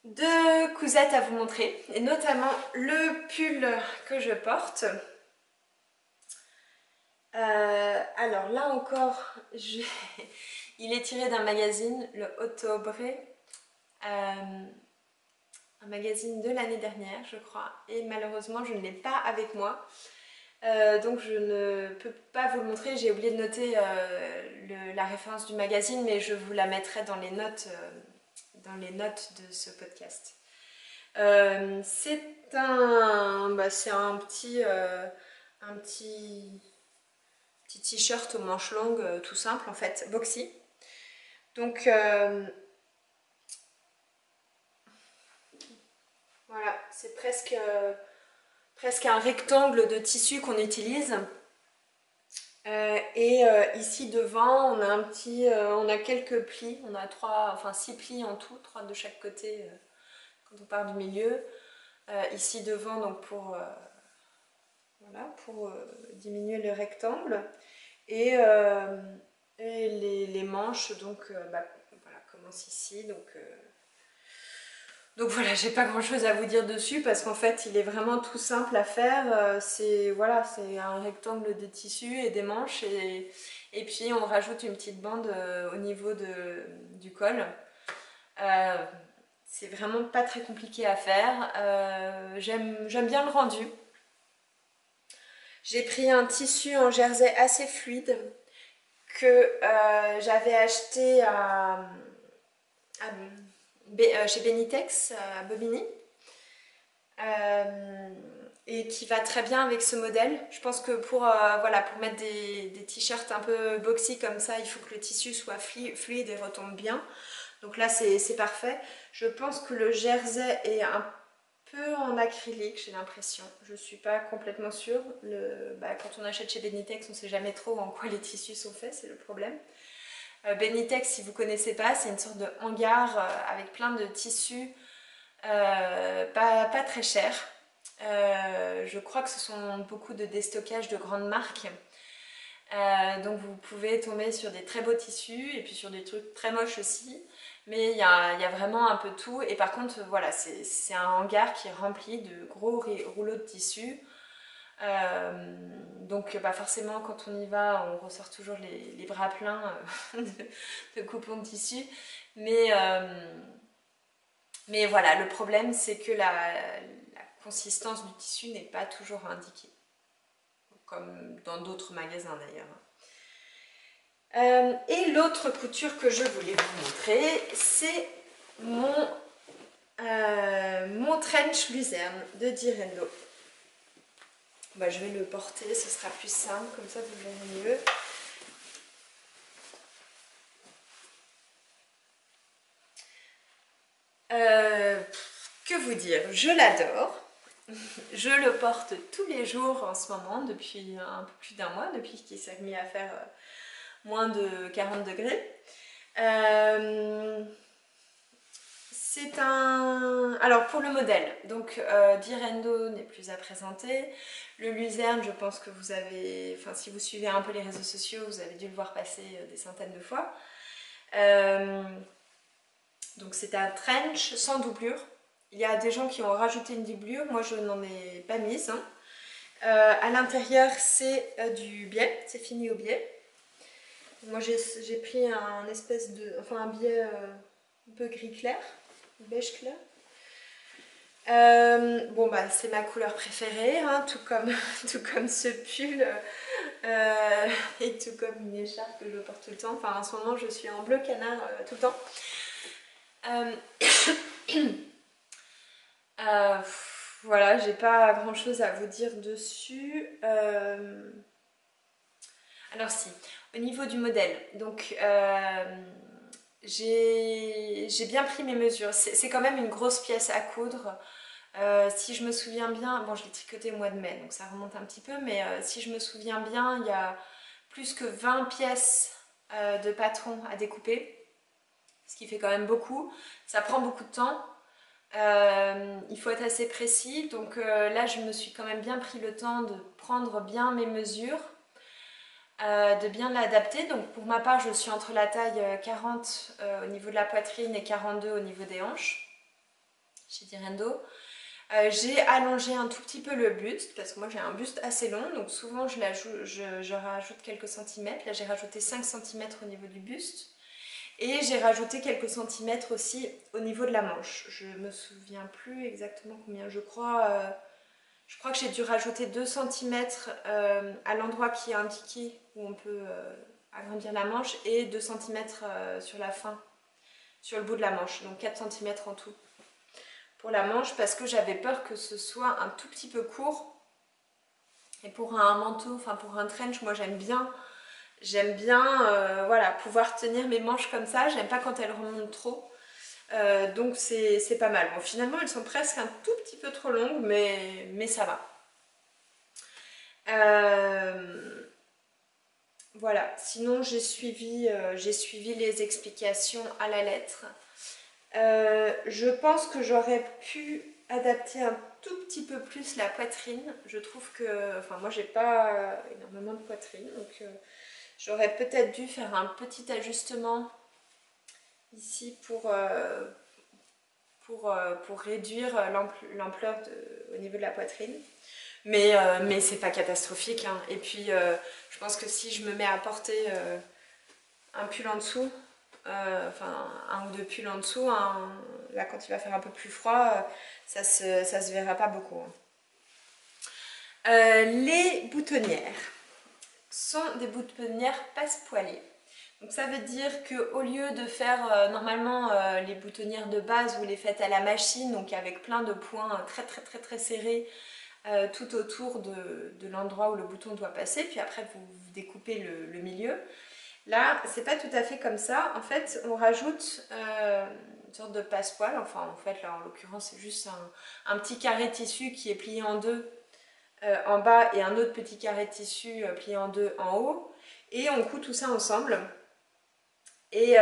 deux cousettes à vous montrer, et notamment le pull que je porte. Alors là encore, il est tiré d'un magazine, le Ottobre, un magazine de l'année dernière je crois, et malheureusement je ne l'ai pas avec moi. Donc je ne peux pas vous le montrer, j'ai oublié de noter la référence du magazine, mais je vous la mettrai dans les notes de ce podcast. C'est un petit t-shirt aux manches longues, tout simple en fait, boxy. Donc voilà, c'est presque un rectangle de tissu qu'on utilise. Ici devant, on a quelques plis, on a 6 plis en tout, 3 de chaque côté quand on part du milieu. Ici devant, donc pour diminuer le rectangle. Et les manches, donc voilà, commencent ici. Donc voilà, j'ai pas grand chose à vous dire dessus parce qu'en fait il est vraiment tout simple à faire. C'est un rectangle de tissu et des manches et puis on rajoute une petite bande au niveau du col. C'est vraiment pas très compliqué à faire. J'aime bien le rendu. J'ai pris un tissu en jersey assez fluide que j'avais acheté chez Benitex à Bobigny, et qui va très bien avec ce modèle. Je pense que pour mettre des t-shirts un peu boxy comme ça, il faut que le tissu soit fluide et retombe bien. Donc là c'est parfait. Je pense que le jersey est un peu en acrylique, j'ai l'impression. Je suis pas complètement sûre. Quand on achète chez Benitex, on sait jamais trop en quoi les tissus sont faits, c'est le problème. Benitex, si vous ne connaissez pas, c'est une sorte de hangar avec plein de tissus pas très chers. Je crois que ce sont beaucoup de déstockage de grandes marques. Donc vous pouvez tomber sur des très beaux tissus et puis sur des trucs très moches aussi. Mais il y a vraiment un peu tout. Et par contre, voilà, c'est un hangar qui est rempli de gros rouleaux de tissu. Donc forcément quand on y va on ressort toujours les bras pleins de coupons de tissu, mais voilà, le problème c'est que la consistance du tissu n'est pas toujours indiquée, comme dans d'autres magasins d'ailleurs. Et l'autre couture que je voulais vous montrer, c'est mon trench luzerne de Direndo. Je vais le porter, ce sera plus simple, comme ça vous verrez mieux. Que vous dire, je l'adore. Je le porte tous les jours en ce moment, depuis un peu plus d'un mois, depuis qu'il s'est mis à faire moins de 40 degrés. Alors pour le modèle, donc Direndo n'est plus à présenter. Le luzerne, je pense que vous avez, si vous suivez un peu les réseaux sociaux, vous avez dû le voir passer des centaines de fois. Donc c'est un trench sans doublure. Il y a des gens qui ont rajouté une doublure, moi je n'en ai pas mise. À l'intérieur c'est du biais, c'est fini au biais. Moi j'ai pris un biais un peu gris clair, beige clair. C'est ma couleur préférée, hein, tout comme ce pull et tout comme une écharpe que je porte tout le temps. En ce moment je suis en bleu canard tout le temps. Voilà, j'ai pas grand chose à vous dire dessus. Alors si, au niveau du modèle, donc j'ai bien pris mes mesures. C'est quand même une grosse pièce à coudre. Si je me souviens bien, bon je l'ai tricoté au mois de mai donc ça remonte un petit peu, mais si je me souviens bien, il y a plus que 20 pièces de patron à découper, ce qui fait quand même beaucoup. Ça prend beaucoup de temps. Il faut être assez précis, donc là je me suis quand même bien pris le temps de prendre bien mes mesures, de bien l'adapter. Donc pour ma part je suis entre la taille 40 au niveau de la poitrine et 42 au niveau des hanches chez Direndo. J'ai allongé un tout petit peu le buste parce que moi j'ai un buste assez long, donc souvent je rajoute quelques centimètres. Là j'ai rajouté 5 centimètres au niveau du buste. Et j'ai rajouté quelques centimètres aussi au niveau de la manche. Je me souviens plus exactement combien, je crois que j'ai dû rajouter 2 centimètres à l'endroit qui est indiqué où on peut agrandir la manche et 2 centimètres sur la fin, sur le bout de la manche, donc 4 centimètres en tout pour la manche parce que j'avais peur que ce soit un tout petit peu court. Et pour un manteau, enfin pour un trench, moi j'aime bien voilà, pouvoir tenir mes manches comme ça. J'aime pas quand elles remontent trop. Donc c'est pas mal. Bon, finalement, elles sont presque un tout petit peu trop longues, mais ça va. Voilà, sinon j'ai suivi les explications à la lettre. Je pense que j'aurais pu adapter un tout petit peu plus la poitrine. Je trouve que, enfin moi j'ai pas énormément de poitrine, donc j'aurais peut-être dû faire un petit ajustement ici pour réduire l'ampleur au niveau de la poitrine. Mais c'est pas catastrophique, hein. Et puis je pense que si je me mets à porter un pull en dessous, enfin un ou deux pulls en dessous, hein, là quand il va faire un peu plus froid, ça se verra pas beaucoup, hein. Les boutonnières sont des boutonnières passe-poilées. Donc ça veut dire qu'au lieu de faire normalement les boutonnières de base, vous les faites à la machine, donc avec plein de points très serrés tout autour de l'endroit où le bouton doit passer, puis après vous découpez le milieu. Là, c'est pas tout à fait comme ça. En fait, on rajoute une sorte de passepoil. Enfin, en fait, là, en l'occurrence, c'est juste un petit carré de tissu qui est plié en deux en bas et un autre petit carré de tissu plié en deux en haut. Et on coud tout ça ensemble. Et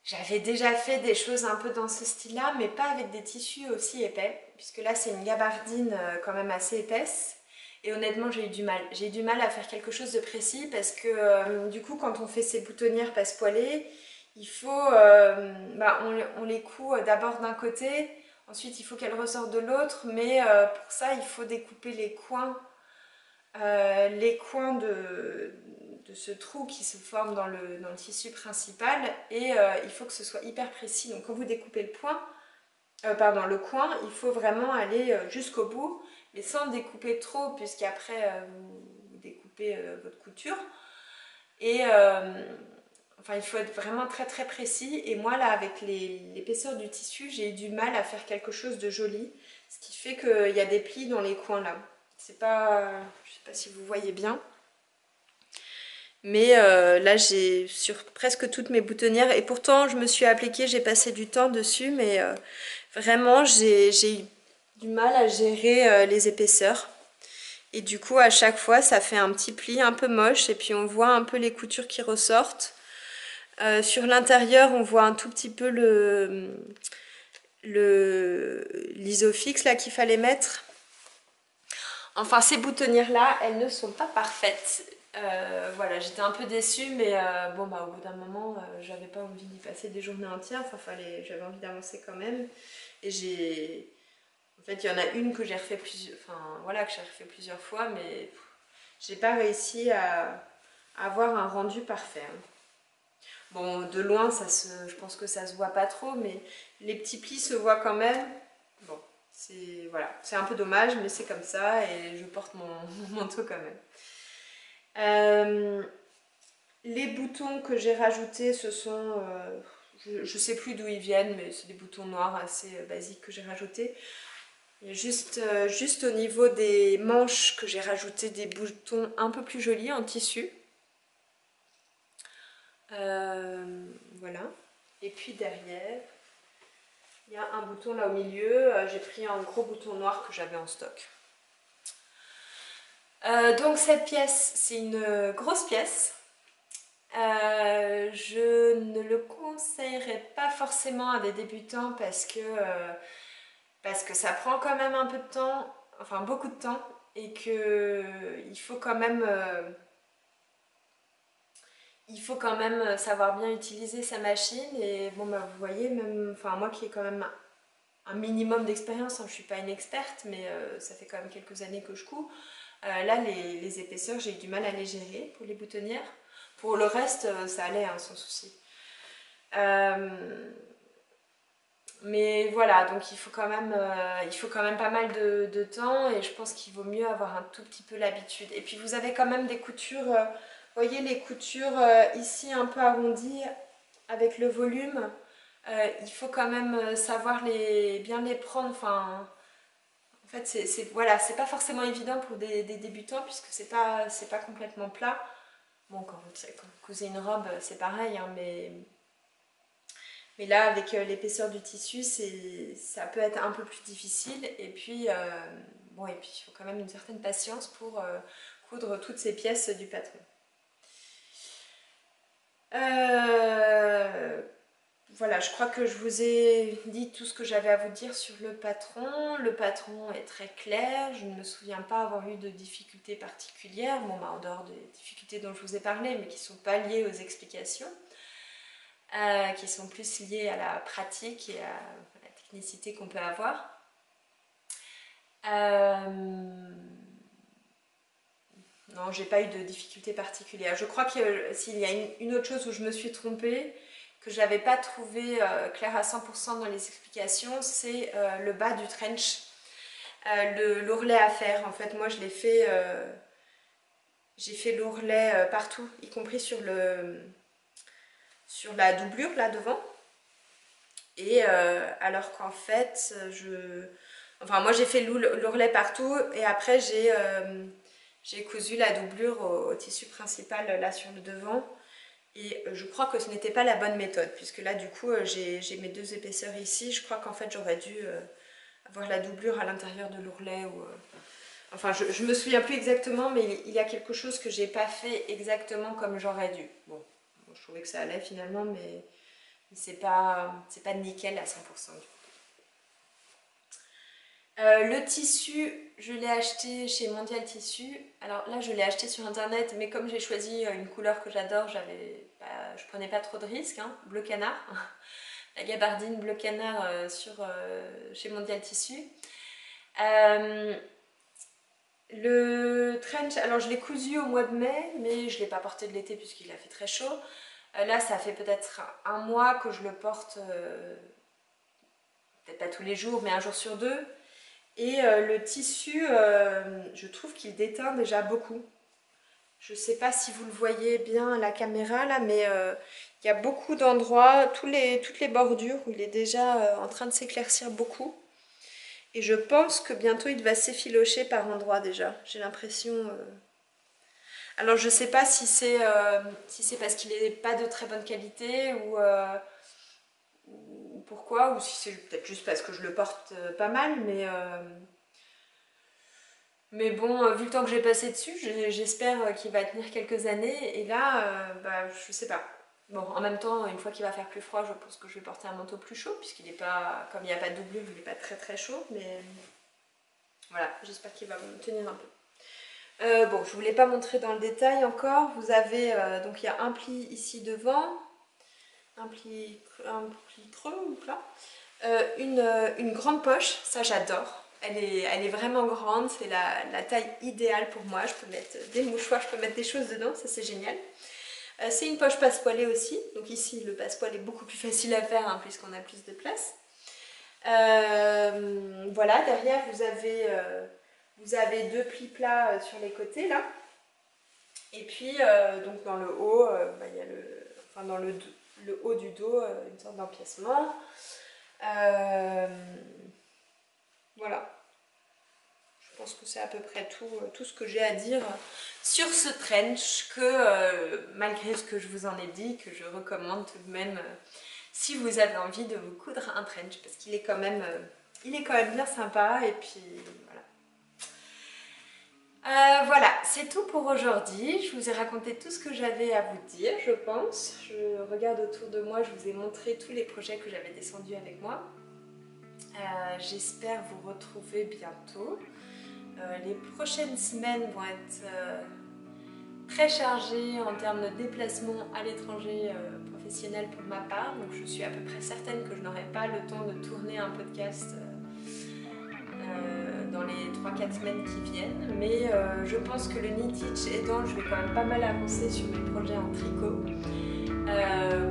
j'avais déjà fait des choses un peu dans ce style-là, mais pas avec des tissus aussi épais, puisque là, c'est une gabardine quand même assez épaisse. Et honnêtement, j'ai eu du mal. J'ai eu du mal à faire quelque chose de précis parce que du coup, quand on fait ces boutonnières passe-poilées, il faut, on les coud d'abord d'un côté, ensuite il faut qu'elles ressortent de l'autre, mais pour ça, il faut découper les coins de ce trou qui se forme dans le tissu principal et il faut que ce soit hyper précis. Donc quand vous découpez le le coin, il faut vraiment aller jusqu'au bout, mais sans découper trop, puisqu'après vous découpez votre couture. Et enfin, il faut être vraiment très précis. Et moi, là, avec l'épaisseur du tissu, j'ai eu du mal à faire quelque chose de joli, ce qui fait qu'il y a des plis dans les coins là. C'est pas, je sais pas si vous voyez bien. Mais là, j'ai sur presque toutes mes boutonnières. Et pourtant, je me suis appliquée, j'ai passé du temps dessus. Mais vraiment, j'ai eu du mal à gérer les épaisseurs. Et du coup, à chaque fois, ça fait un petit pli un peu moche. Et puis, on voit un peu les coutures qui ressortent. Sur l'intérieur, on voit un tout petit peu l'isofix là qu'il fallait mettre. Enfin, ces boutonnières-là, elles ne sont pas parfaites. Voilà, j'étais un peu déçue, mais bon, bah, au bout d'un moment, j'avais pas envie d'y passer des journées entières. Enfin, j'avais envie d'avancer quand même. Et en fait, il y en a une que j'ai refait plusieurs fois, mais j'ai pas réussi à avoir un rendu parfait, hein. Bon, de loin, je pense que ça se voit pas trop, mais les petits plis se voient quand même. Bon, voilà, c'est un peu dommage, mais c'est comme ça et je porte mon manteau quand même. Les boutons que j'ai rajoutés, ce sont, je sais plus d'où ils viennent, mais c'est des boutons noirs assez basiques que j'ai rajoutés. Juste au niveau des manches que j'ai rajouté des boutons un peu plus jolis en tissu. Voilà. Et puis derrière, il y a un bouton là au milieu. J'ai pris un gros bouton noir que j'avais en stock. Donc cette pièce, c'est une grosse pièce. Je ne le conseillerais pas forcément à des débutants parce que ça prend quand même un peu de temps, enfin beaucoup de temps, et que il faut quand même savoir bien utiliser sa machine. Et bon bah vous voyez, même enfin moi qui ai quand même un minimum d'expérience, hein, je suis pas une experte, mais ça fait quand même quelques années que je couds. Là les épaisseurs, j'ai eu du mal à les gérer pour les boutonnières. Pour le reste, ça allait hein, sans souci. Mais voilà, donc il faut quand même pas mal de temps, et je pense qu'il vaut mieux avoir un tout petit peu l'habitude. Et puis vous avez quand même des coutures, vous voyez les coutures ici un peu arrondies avec le volume. Il faut quand même savoir bien les prendre. Enfin, en fait, voilà, c'est pas forcément évident pour des débutants puisque c'est pas complètement plat. Bon, quand vous cousez une robe, c'est pareil, hein, mais là, avec l'épaisseur du tissu, ça peut être un peu plus difficile. Et puis, bon, et puis il faut quand même une certaine patience pour coudre toutes ces pièces du patron. Voilà, je crois que je vous ai dit tout ce que j'avais à vous dire sur le patron. Le patron est très clair, je ne me souviens pas avoir eu de difficultés particulières, bon, bah, en dehors des difficultés dont je vous ai parlé, mais qui ne sont pas liées aux explications, qui sont plus liées à la pratique et à la technicité qu'on peut avoir. Non, j'ai pas eu de difficultés particulières. Je crois que s'il y a une autre chose où je me suis trompée, que je n'avais pas trouvé clair à 100% dans les explications, c'est le bas du trench, l'ourlet à faire. En fait, moi, je l'ai fait, j'ai fait l'ourlet partout, y compris sur la doublure là devant. Et alors qu'en fait, enfin, moi, j'ai fait l'ourlet partout, et après, j'ai cousu la doublure au tissu principal là sur le devant. Et je crois que ce n'était pas la bonne méthode, puisque là du coup j'ai mes deux épaisseurs ici. Je crois qu'en fait j'aurais dû avoir la doublure à l'intérieur de l'ourlet. Enfin je me souviens plus exactement, mais il y a quelque chose que j'ai pas fait exactement comme j'aurais dû. Bon, je trouvais que ça allait finalement, mais c'est pas nickel à 100% du coup. Le tissu, je l'ai acheté chez Mondial Tissu. Alors là, je l'ai acheté sur internet, mais comme j'ai choisi une couleur que j'adore, je prenais pas trop de risques. Hein. Bleu canard, la gabardine bleu canard chez Mondial Tissu. Le trench, alors je l'ai cousu au mois de mai, mais je ne l'ai pas porté de l'été puisqu'il a fait très chaud. Là, ça fait peut-être un mois que je le porte, peut-être pas tous les jours, mais un jour sur deux. Et le tissu, je trouve qu'il déteint déjà beaucoup. Je ne sais pas si vous le voyez bien à la caméra là, mais il y a beaucoup d'endroits, toutes les bordures où il est déjà en train de s'éclaircir beaucoup. Et je pense que bientôt il va s'effilocher par endroits déjà. J'ai l'impression. Alors je ne sais pas si c'est parce qu'il n'est pas de très bonne qualité ou pourquoi, ou si c'est peut-être juste parce que je le porte pas mal, mais bon, vu le temps que j'ai passé dessus, j'espère qu'il va tenir quelques années. Et là, bah, je sais pas. Bon, en même temps, une fois qu'il va faire plus froid, je pense que je vais porter un manteau plus chaud, puisqu'il n'est pas, comme il n'y a pas de doublure, il n'est pas très très chaud. Mais voilà, j'espère qu'il va me tenir un peu. Bon, je ne vous l'ai pas montré dans le détail encore. Vous avez, donc il y a un pli ici devant, un pli creux ou plat. Une grande poche, ça j'adore. Elle est vraiment grande, c'est la taille idéale pour moi. Je peux mettre des mouchoirs, je peux mettre des choses dedans, ça c'est génial. C'est une poche passepoilée aussi, donc ici le passepoil est beaucoup plus facile à faire hein, puisqu'on a plus de place. Voilà, derrière vous avez deux plis plats sur les côtés là. Et puis donc dans le haut, bah, il y a dans le haut du dos, une sorte d'empiècement. Voilà. Je pense que c'est à peu près tout ce que j'ai à dire sur ce trench que malgré ce que je vous en ai dit, que je recommande tout de même si vous avez envie de vous coudre un trench parce qu'il est quand même bien sympa et puis voilà. Voilà, c'est tout pour aujourd'hui. Je vous ai raconté tout ce que j'avais à vous dire, je pense. Je regarde autour de moi, je vous ai montré tous les projets que j'avais descendus avec moi. J'espère vous retrouver bientôt. Les prochaines semaines vont être très chargées en termes de déplacement à l'étranger professionnel pour ma part. Donc je suis à peu près certaine que je n'aurai pas le temps de tourner un podcast dans les 3-4 semaines qui viennent, mais je pense que le knit-itch aidant, je vais quand même pas mal avancer sur mes projets en tricot.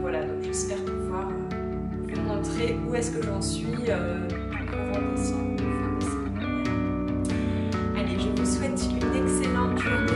Voilà, donc j'espère pouvoir vous montrer où est-ce que j'en suis courant décembre, fin décembre. Allez, je vous souhaite une excellente journée.